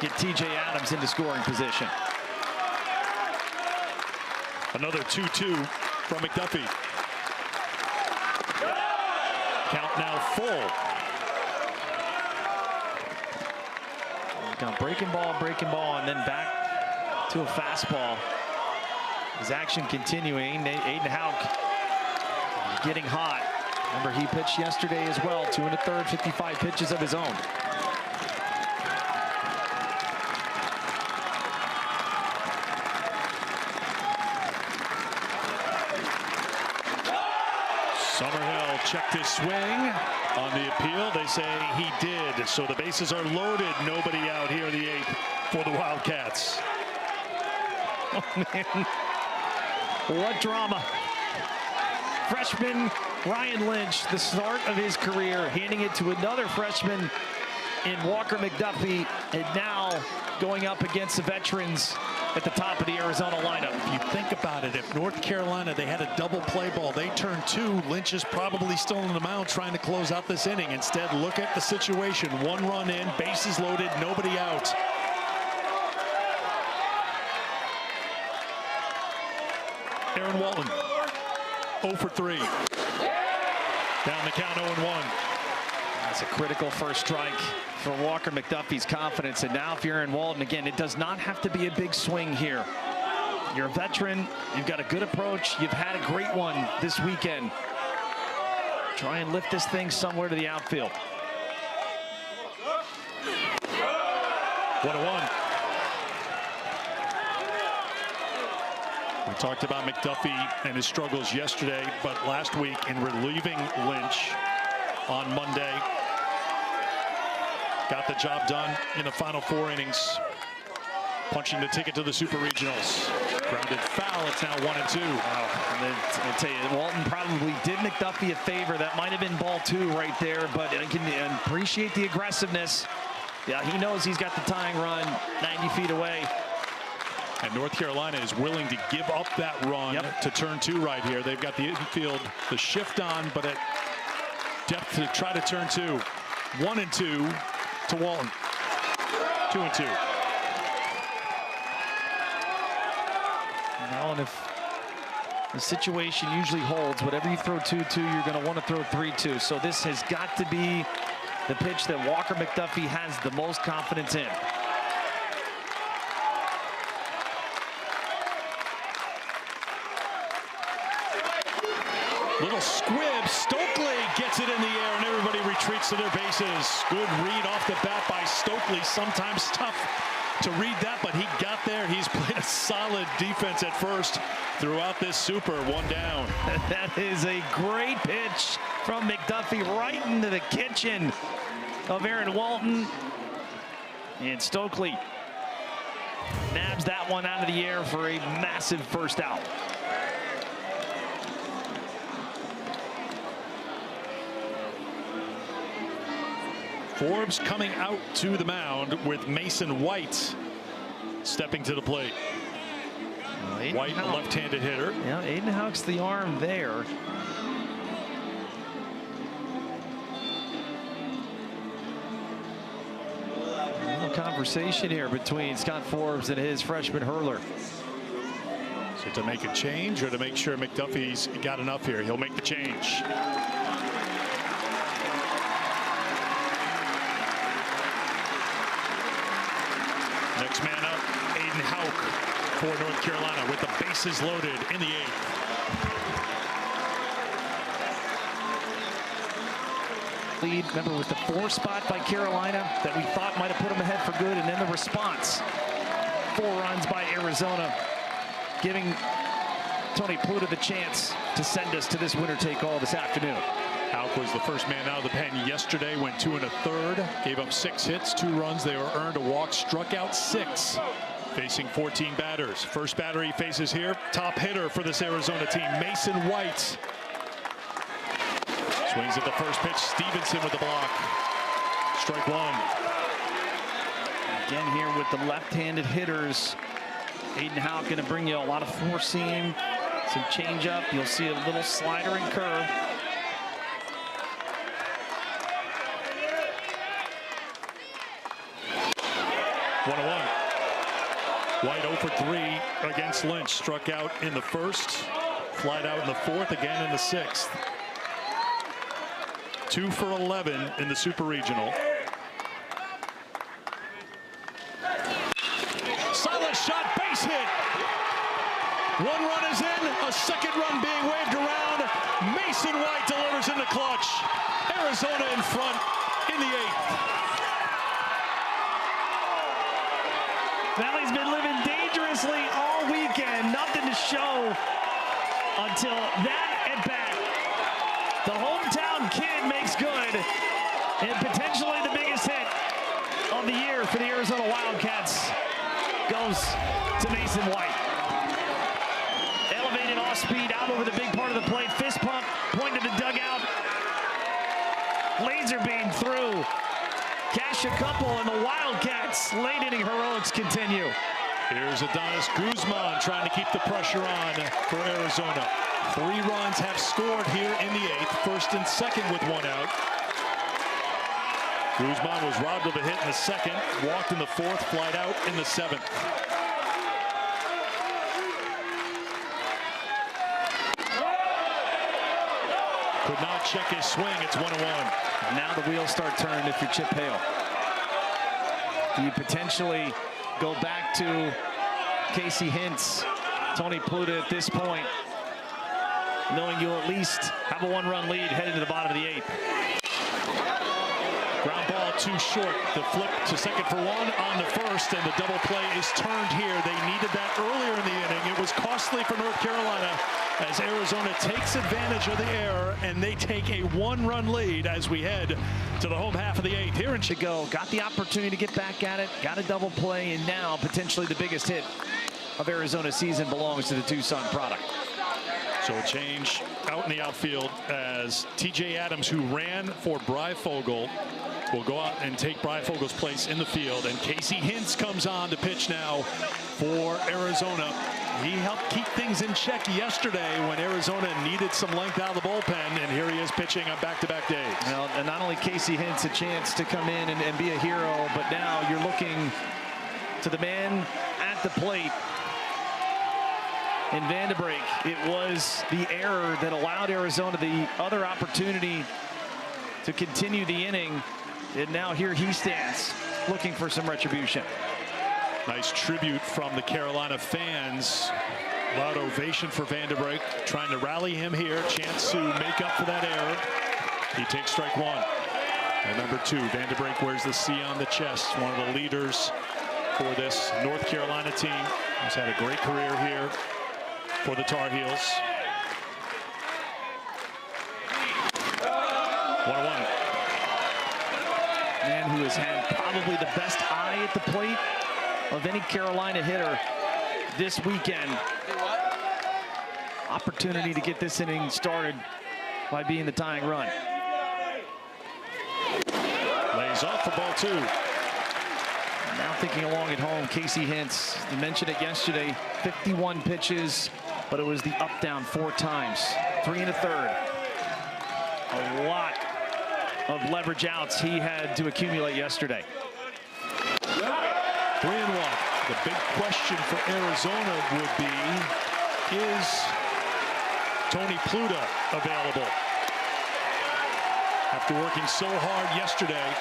Speaker 2: get TJ Adams into scoring position.
Speaker 1: Another 2-2 from McDuffie. Count now full.
Speaker 2: Got breaking ball, and then back to a fastball. His action continuing. Aiden Hauk getting hot. Remember, he pitched yesterday as well. 2 1/3, 55 pitches of his own.
Speaker 1: Summerhill checked his swing on the appeal. They say he did. So the bases are loaded. Nobody out here in the 8th for the Wildcats.
Speaker 2: Oh, man. What drama. Freshman Ryan Lynch, the start of his career, handing it to another freshman in Walker McDuffie, and now going up against the veterans at the top of the Arizona lineup.
Speaker 1: If you think about it, if North Carolina, they had a double play ball, they turned 2. Lynch is probably still on the mound trying to close out this inning. Instead, look at the situation. 1 run in, bases loaded, nobody out. Aaron Walton, 0 for 3. Down the count, 0-1.
Speaker 2: That's a critical first strike for Walker McDuffie's confidence. And now if you're Aaron Walton, again, it does not have to be a big swing here. You're a veteran. You've got a good approach. You've had a great one this weekend. Try and lift this thing somewhere to the outfield.
Speaker 1: 1-1. We talked about McDuffie and his struggles yesterday, but last week in relieving Lynch on Monday, got the job done in the final 4 innings, punching the ticket to the Super Regionals. Grounded foul. It's now 1-2.
Speaker 2: I'll tell you, Walton probably did McDuffie a favor. That might have been ball 2 right there, but I can appreciate the aggressiveness. Yeah, he knows he's got the tying run 90 feet away.
Speaker 1: And North Carolina is willing to give up that run to turn 2 right here. They've got the infield, the shift on, but at depth to try to turn 2. 1-2 to Walton. 2-2.
Speaker 2: Now, and if the situation usually holds, whatever you throw 2-2, you're going to want to throw 3-2. So this has got to be the pitch that Walker McDuffie has the most confidence in.
Speaker 1: Little squib. Stokely gets it in the air, and everybody retreats to their bases. Good read off the bat by Stokely. Sometimes tough to read that, but he got there. He's played a solid defense at first throughout this Super. 1 down.
Speaker 2: That is a great pitch from McDuffie right into the kitchen of Aaron Walton. And Stokely nabs that one out of the air for a massive first out.
Speaker 1: Forbes coming out to the mound with Mason White stepping to the plate. White, a left-handed hitter.
Speaker 2: Yeah, Aiden Hauk's the arm there. A little conversation here between Scott Forbes and his freshman hurler.
Speaker 1: So to make a change or to make sure McDuffie's got enough here, he'll make the change. Next man up, Aiden Hauk for North Carolina with the bases loaded in the 8th.
Speaker 2: Lead, remember, was the 4 spot by Carolina that we thought might have put them ahead for good, and then the response. 4 runs by Arizona, giving Tony Pluta the chance to send us to this winner-take-all this afternoon.
Speaker 1: Hauk was the first man out of the pen yesterday, went 2 1/3, gave up 6 hits, 2 runs. They were earned a walk, struck out 6, facing 14 batters. First batter he faces here, top hitter for this Arizona team, Mason White. Swings at the first pitch, Stevenson with the block. Strike 1.
Speaker 2: Again here with the left-handed hitters, Aiden Howe going to bring you a lot of four seam, some change up. You'll see a little slider and curve.
Speaker 1: White 0 for 3 against Lynch. Struck out in the first, flied out in the fourth, again in the sixth. 2 for 11 in the Super Regional. Silent shot, base hit. One run is in, a second run being waved around. Mason White delivers in the clutch. Arizona in front in the 8th.
Speaker 2: Valley's been living dangerously all weekend. Nothing to show until that at bat. The hometown kid makes good, and potentially the biggest hit of the year for the Arizona Wildcats goes to Mason White. Elevated off speed out over the big part of the plate. Fist pump, point to the dugout. Laser beam through. Cash a couple, and the Wildcats' late inning heroics continue.
Speaker 1: Here's Adonis Guzman trying to keep the pressure on for Arizona. 3 runs have scored here in the 8th, first and second with 1 out. Guzman was robbed of a hit in the second, walked in the 4th, flied out in the 7th. Could not check his swing. It's 1-1.
Speaker 2: Now the wheels start turning if you're Chip Hale. Do you potentially go back to Casey Hintz, Tony Pluta at this point, knowing you'll at least have a 1-run lead heading to the bottom of the 8th?
Speaker 1: Ground ball too short. The flip to second for 1 on the first, and the double play is turned here. They needed that earlier in the inning. It was costly for North Carolina as Arizona takes advantage of the error, and they take a 1-run lead as we head to the home half of the 8th. Here in
Speaker 2: Chicago, got the opportunity to get back at it, got a double play, and now potentially the biggest hit of Arizona's season belongs to the Tucson product.
Speaker 1: So a change out in the outfield as TJ Adams, who ran for Breyfogle, will go out and take Breyfogle's place in the field. And Casey Hintz comes on to pitch now for Arizona. He helped keep things in check yesterday when Arizona needed some length out of the bullpen, and here he is pitching on back-to-back days.
Speaker 2: Well, and not only Casey Hintz a chance to come in and be a hero, but now you're looking to the man at the plate in Vanderbrake. It was the error that allowed Arizona the other opportunity to continue the inning, and now here he stands looking for some retribution.
Speaker 1: Nice tribute from the Carolina fans. Loud ovation for Vanderbrake, trying to rally him here. Chance to make up for that error. He takes strike 1. And number 2, Vanderbrake wears the C on the chest. One of the leaders for this North Carolina team. He's had a great career here for the Tar Heels. 1-1.
Speaker 2: Man who has had probably the best eye at the plate of any Carolina hitter this weekend. Opportunity to get this inning started by being the tying run.
Speaker 1: Lays off for ball 2.
Speaker 2: Now thinking along at home, Casey Hintz, you mentioned it yesterday, 51 pitches, but it was the up down 4 times, 3 1/3. A lot of leverage outs he had to accumulate yesterday.
Speaker 1: 3-1. The big question for Arizona would be, is Tony Pluta available? After working so hard yesterday,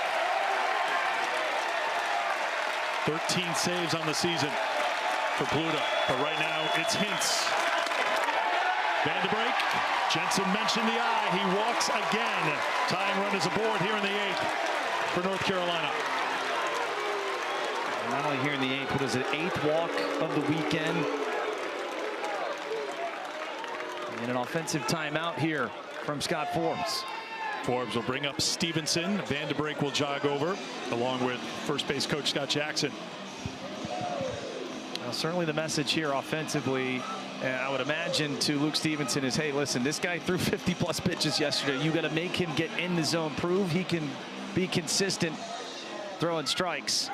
Speaker 1: 13 saves on the season for Pluta. But right now, it's Hintz. Vanderbrake, Jensen mentioned the eye. He walks again. Tying run is aboard here in the 8th for North Carolina.
Speaker 2: Not only here in the 8th, but it's an 8th walk of the weekend. And an offensive timeout here from Scott Forbes.
Speaker 1: Forbes will bring up Stevenson. Vanderbrake will jog over, along with first base coach Scott Jackson.
Speaker 2: Well, certainly the message here offensively, I would imagine, to Luke Stevenson is, hey, listen, this guy threw 50+ pitches yesterday. You got to make him get in the zone, prove he can be consistent throwing strikes.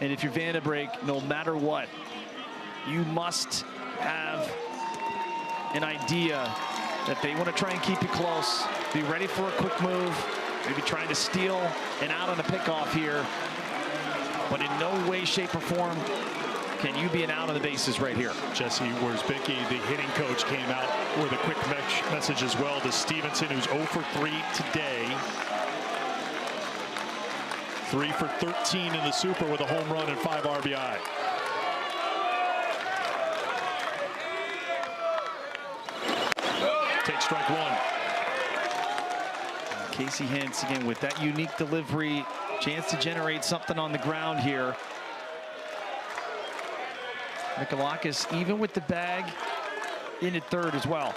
Speaker 2: And if you're Vanderbrake, no matter what, you must have an idea that they want to try and keep you close, be ready for a quick move, maybe trying to steal an out on the pickoff here, but in no way, shape, or form can you be an out on the bases right here.
Speaker 1: Jesse Worsbicki, the hitting coach, came out with a quick message as well to Stevenson, who's 0 for 3 today. 3 for 13 in the Super with a home run and 5 RBI. Take strike one.
Speaker 2: Casey Hintz again with that unique delivery, chance to generate something on the ground here. Mikalakis even with the bag in at third as well.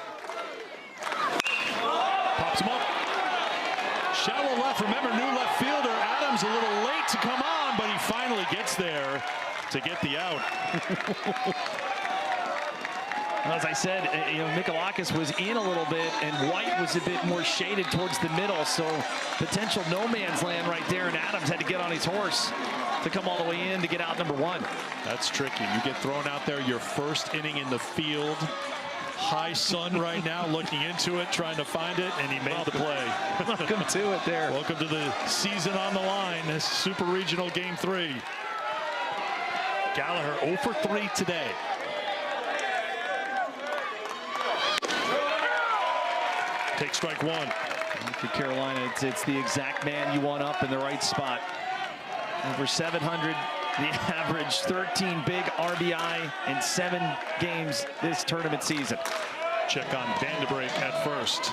Speaker 1: Pops him up. Shallow left. Remember, new left fielder. Adams a little late to come on, but he finally gets there to get the out.
Speaker 2: As I said, you know, Mikalakis was in a little bit, and White was a bit more shaded towards the middle, so potential no man's land right there, and Adams had to get on his horse to come all the way in to get out number one.
Speaker 1: That's tricky. You get thrown out there your first inning in the field. High sun right now, looking into it, trying to find it, and he made the play.
Speaker 2: Welcome to it there.
Speaker 1: Welcome to the season on the line. This Super Regional Game 3. Gallagher 0 for 3 today. Take strike one.
Speaker 2: For Carolina, it's the exact man you want up in the right spot. Over 700, the average, 13 big RBI in 7 games this tournament season.
Speaker 1: Check on Vandenbrink at first.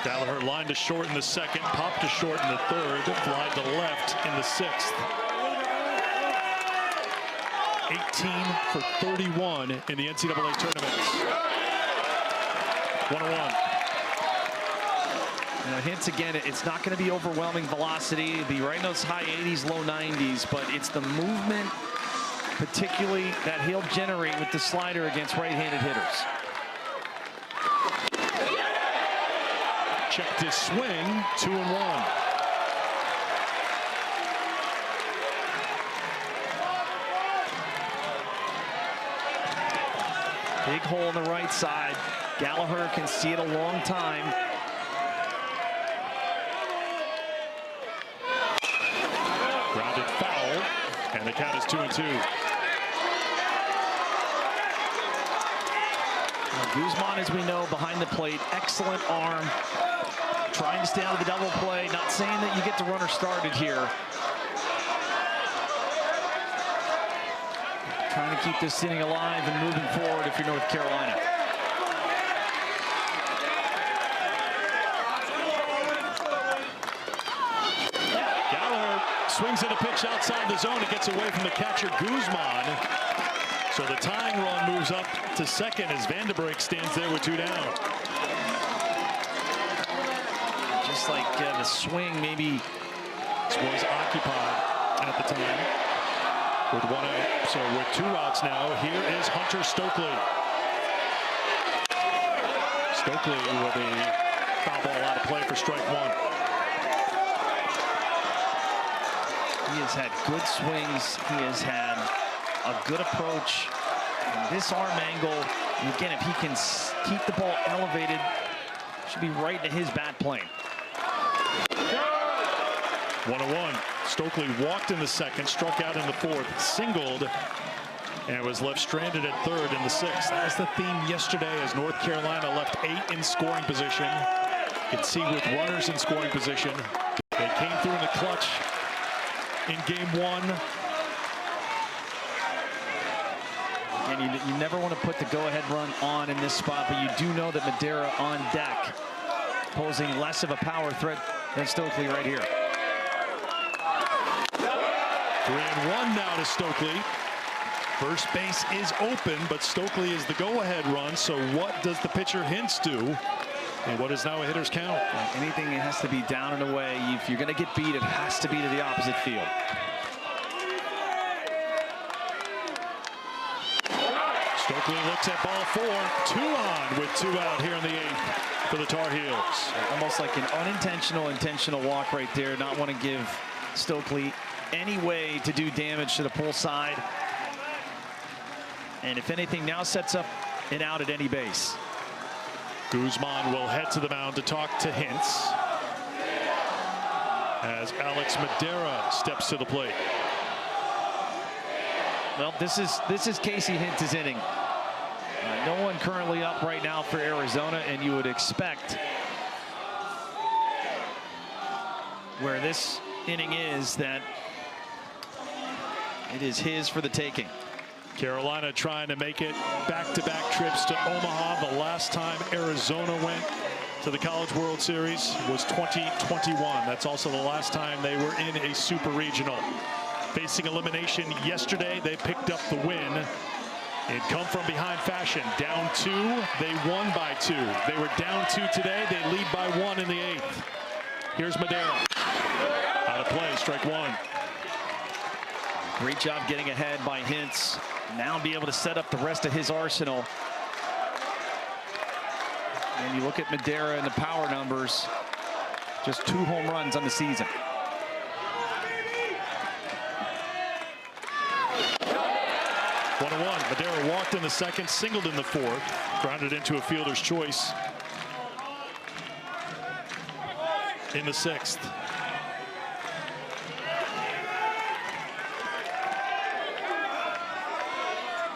Speaker 1: Gallagher lined to short in the second, popped to short in the third, fly to left in the 6th. 18 for 31 in the NCAA tournaments. 1-1.
Speaker 2: Hintz again, it's not going to be overwhelming velocity. It'll be right in those high 80s, low 90s, but it's the movement, particularly that he'll generate with the slider against right-handed hitters.
Speaker 1: Checked his swing, 2-1.
Speaker 2: Big hole on the right side. Gallagher can see it a long time.
Speaker 1: Grounded foul, and the count is 2-2.
Speaker 2: Guzman, as we know, behind the plate, excellent arm. Trying to stay out of the double play. Not saying that you get the runner started here. Trying to keep this inning alive and moving forward if you're North Carolina.
Speaker 1: Swings at a pitch outside the zone. It gets away from the catcher, Guzman. So the tying run moves up to second as Vandenbrink stands there with 2 down.
Speaker 2: Just like the swing, maybe
Speaker 1: was occupied at the time with 1 out. So with 2 outs now, here is Hunter Stokely. Stokely with a foul ball out of play for strike one.
Speaker 2: He has had good swings. He has had a good approach. And this arm angle, and again, if he can keep the ball elevated, should be right into his bat plane.
Speaker 1: 1-1. Stokely walked in the second, struck out in the fourth, singled, and was left stranded at third in the 6th. That was the theme yesterday as North Carolina left 8 in scoring position. You can see with runners in scoring position, they came through in the clutch in game 1.
Speaker 2: And you never want to put the go-ahead run on in this spot, but you do know that Madera on deck, posing less of a power threat than Stokely right here.
Speaker 1: 3-1 now to Stokely. First base is open, but Stokely is the go-ahead run. So what does the pitcher Hintz do? And what is now a hitter's count?
Speaker 2: Anything that has to be down and away, if you're going to get beat, it has to be to the opposite field.
Speaker 1: Stokely looks at ball 4, 2 on with 2 out here in the 8th for the Tar Heels.
Speaker 2: Almost like an intentional walk right there. Not want to give Stokely any way to do damage to the pull side. And if anything, now sets up an out at any base.
Speaker 1: Guzman will head to the mound to talk to Hintz as Alex Madera steps to the plate.
Speaker 2: Well, this is Casey Hintz's inning. No one currently up right now for Arizona, and you would expect where this inning is that it is his for the taking.
Speaker 1: Carolina trying to make it back-to-back trips to Omaha. The last time Arizona went to the College World Series was 2021. That's also the last time they were in a super regional. Facing elimination yesterday, they picked up the win in come from behind fashion. Down 2, they won by 2. They were down 2 today. They lead by 1 in the 8th. Here's Madera. Out of play, strike 1.
Speaker 2: Great job getting ahead by Hintz. Now be able to set up the rest of his arsenal. And you look at Madera and the power numbers, just 2 home runs on the season.
Speaker 1: One and one. Madera walked in the second, singled in the 4th, grounded into a fielder's choice in the 6th.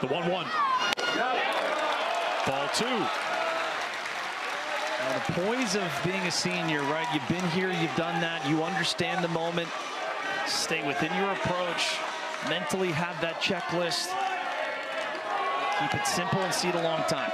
Speaker 1: The 1-1. Ball 2.
Speaker 2: Now the poise of being a senior, right? You've been here, you've done that, you understand the moment. Stay within your approach, mentally have that checklist. Keep it simple and see it a long time.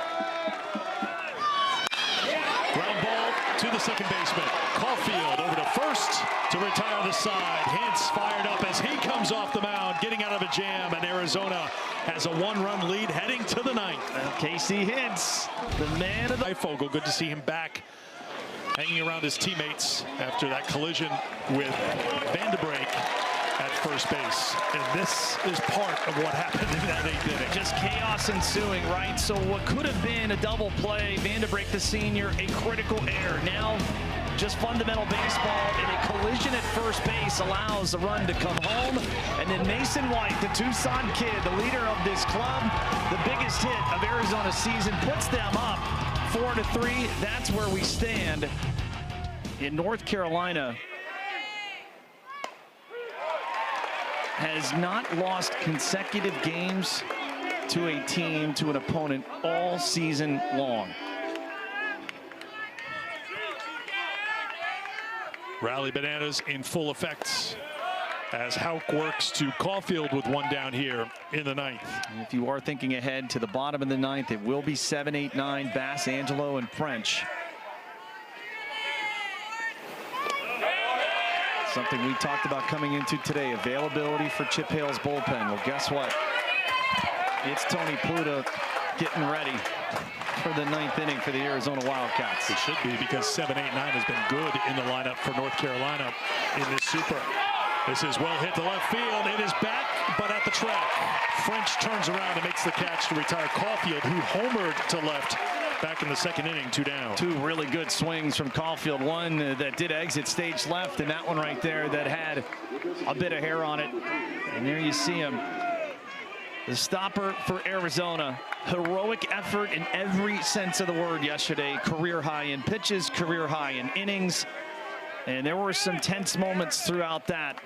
Speaker 1: Ground ball to the second baseman. Caulfield over to first to retire the side. Hintz fired up as he comes off the mound, getting out of a jam, and Arizona has a 1-run lead heading to the 9th.
Speaker 2: Casey Hintz, the man of the...
Speaker 1: Fogel, good to see him back, hanging around his teammates after that collision with Vandenbrink at first base. And this is part of what happened in that 8th inning.
Speaker 2: Just chaos ensuing, right? So what could have been a double play, Vandenbrink the senior, a critical error. Now just fundamental baseball, and a collision at first base allows the run to come home. And then Mason White, the Tucson kid, the leader of this club, the biggest hit of Arizona's season, puts them up 4-3. That's where we stand. In North Carolina has not lost consecutive games to a team, to an opponent, all season long.
Speaker 1: Rally bananas in full effect as Houck works to Caulfield with 1 down here in the 9th.
Speaker 2: And if you are thinking ahead to the bottom of the 9th, it will be 7, 8, 9, Bass, Angelo, and French. Something we talked about coming into today, availability for Chip Hale's bullpen. Well, guess what? It's Tony Pluta getting ready for the 9th inning for the Arizona Wildcats.
Speaker 1: It should be, because 7, 8, 9 has been good in the lineup for North Carolina in this super. This is well hit to left field. It is back, but at the track. French turns around and makes the catch to retire Caulfield, who homered to left back in the 2nd inning, 2 down. 2
Speaker 2: really good swings from Caulfield. One that did exit stage left, and that one right there that had a bit of hair on it. And there you see him. The stopper for Arizona. Heroic effort in every sense of the word yesterday. Career high in pitches, career high in innings. And there were some tense moments throughout that.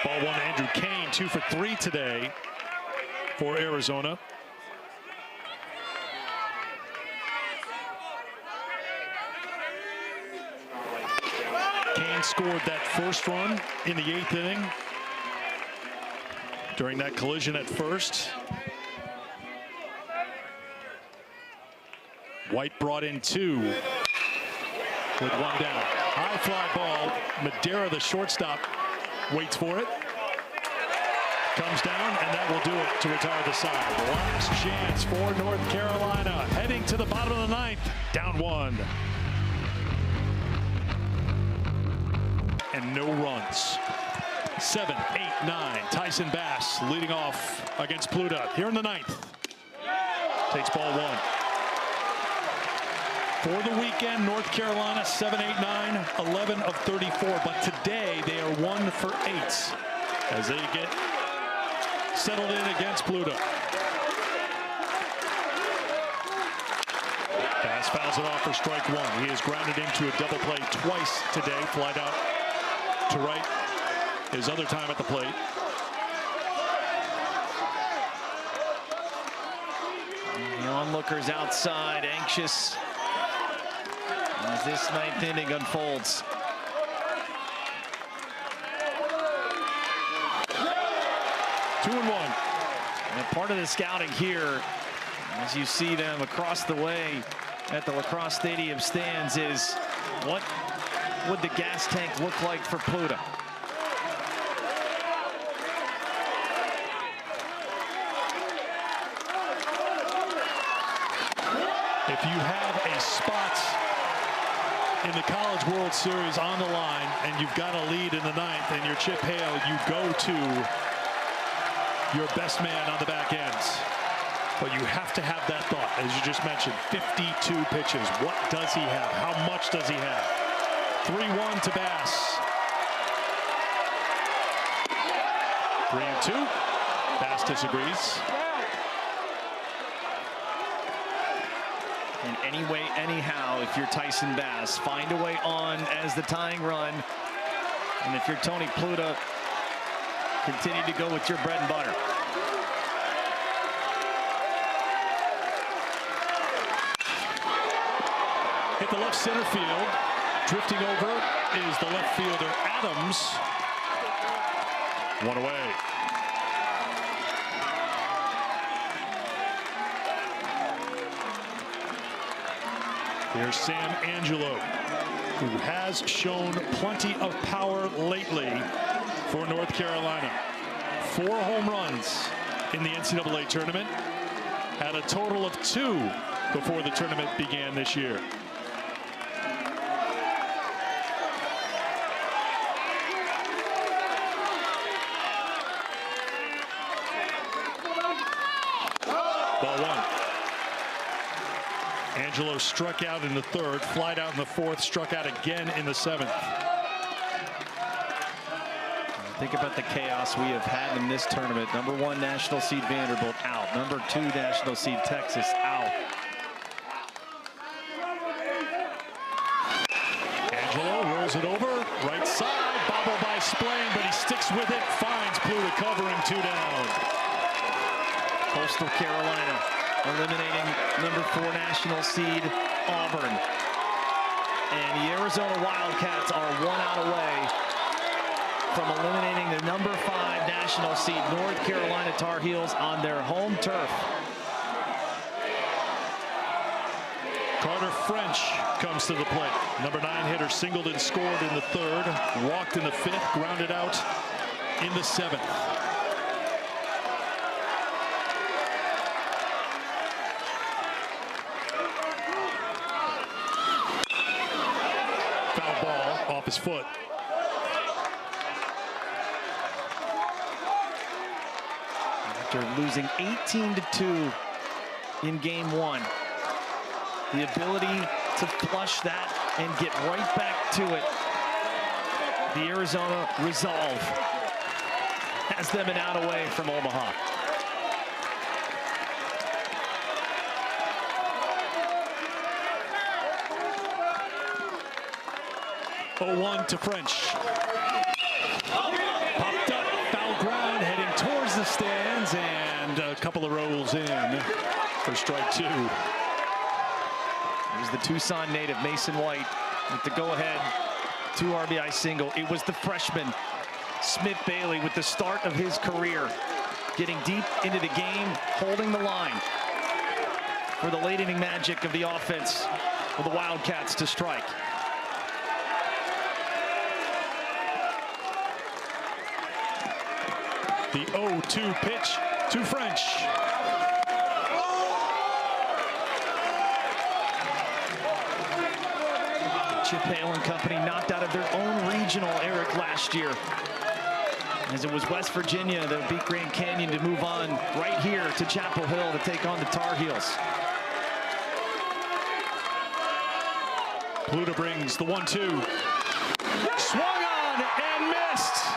Speaker 1: Ball 1 to Andrew Kane, 2 for 3 today for Arizona. Kane scored that first run in the 8th inning during that collision at first. White brought in 2 with 1 down. High fly ball. Madera, the shortstop, waits for it. Comes down, and that will do it to retire the side. The last chance for North Carolina, heading to the bottom of the 9th, down 1. And no runs. 7, 8, 9. Tyson Bass leading off against Pluta here in the 9th. Takes ball 1. For the weekend, North Carolina 7, 8, 9, 11 of 34. But today they are 1 for 8 as they get settled in against Pluto. Bass fouls it off for strike one. He is grounded into a double play twice today. Flied out to right his other time at the plate.
Speaker 2: The onlookers outside, anxious as this ninth inning unfolds.
Speaker 1: Two and one.
Speaker 2: And part of the scouting here, as you see them across the way at the Lacrosse Stadium stands, is what would the gas tank look like for Pluto?
Speaker 1: If you have a spot in the College World Series on the line and you've got a lead in the ninth and you're Chip Hale, you go to your best man on the back end. But you have to have that thought, as you just mentioned, 52 pitches. What does he have? How much does he have? 3-1 to Bass. 3-2. Bass disagrees.
Speaker 2: In any way, anyhow, if you're Tyson Bass, find a way on as the tying run. And if you're Tony Pluto, continue to go with your bread and butter.
Speaker 1: Hit the left center field. Drifting over is the left fielder, Adams. One away. Here's Sam Angelo, who has shown plenty of power lately for North Carolina. 4 home runs in the NCAA tournament. Had a total of 2 before the tournament began this year. Ball 1. Angelo struck out in the 3rd, flied out in the 4th, struck out again in the 7th.
Speaker 2: Think about the chaos we have had in this tournament. Number 1 national seed Vanderbilt out. Number 2 national seed Texas out.
Speaker 1: Angelo rolls it over, right side, bobble by Splain, but he sticks with it, finds Pluto covering 2 down.
Speaker 2: Coastal Carolina eliminating number 4 national seed Auburn. And the Arizona Wildcats are 1 out away from eliminating the number 5 national seed North Carolina Tar Heels on their home turf.
Speaker 1: Carter French comes to the plate. Number 9 hitter singled and scored in the 3rd, walked in the 5th, grounded out in the 7th. Foul ball off his foot.
Speaker 2: After losing 18-2 in game 1, the ability to flush that and get right back to it. The Arizona resolve has them an out away from Omaha.
Speaker 1: Oh, 0-1 to French. Popped up, foul ground, heading towards the stands, and a couple of rolls in for strike 2.
Speaker 2: It was the Tucson native Mason White with the go-ahead 2 RBI single. It was the freshman Smith Bailey with the start of his career, getting deep into the game, holding the line for the late inning magic of the offense for the Wildcats to strike.
Speaker 1: The 0-2 pitch to French.
Speaker 2: Chip Hale and company knocked out of their own regional, Eric, last year, as it was West Virginia that beat Grand Canyon to move on right here to Chapel Hill to take on the Tar Heels.
Speaker 1: Pluto brings the 1-2. Swung on and missed.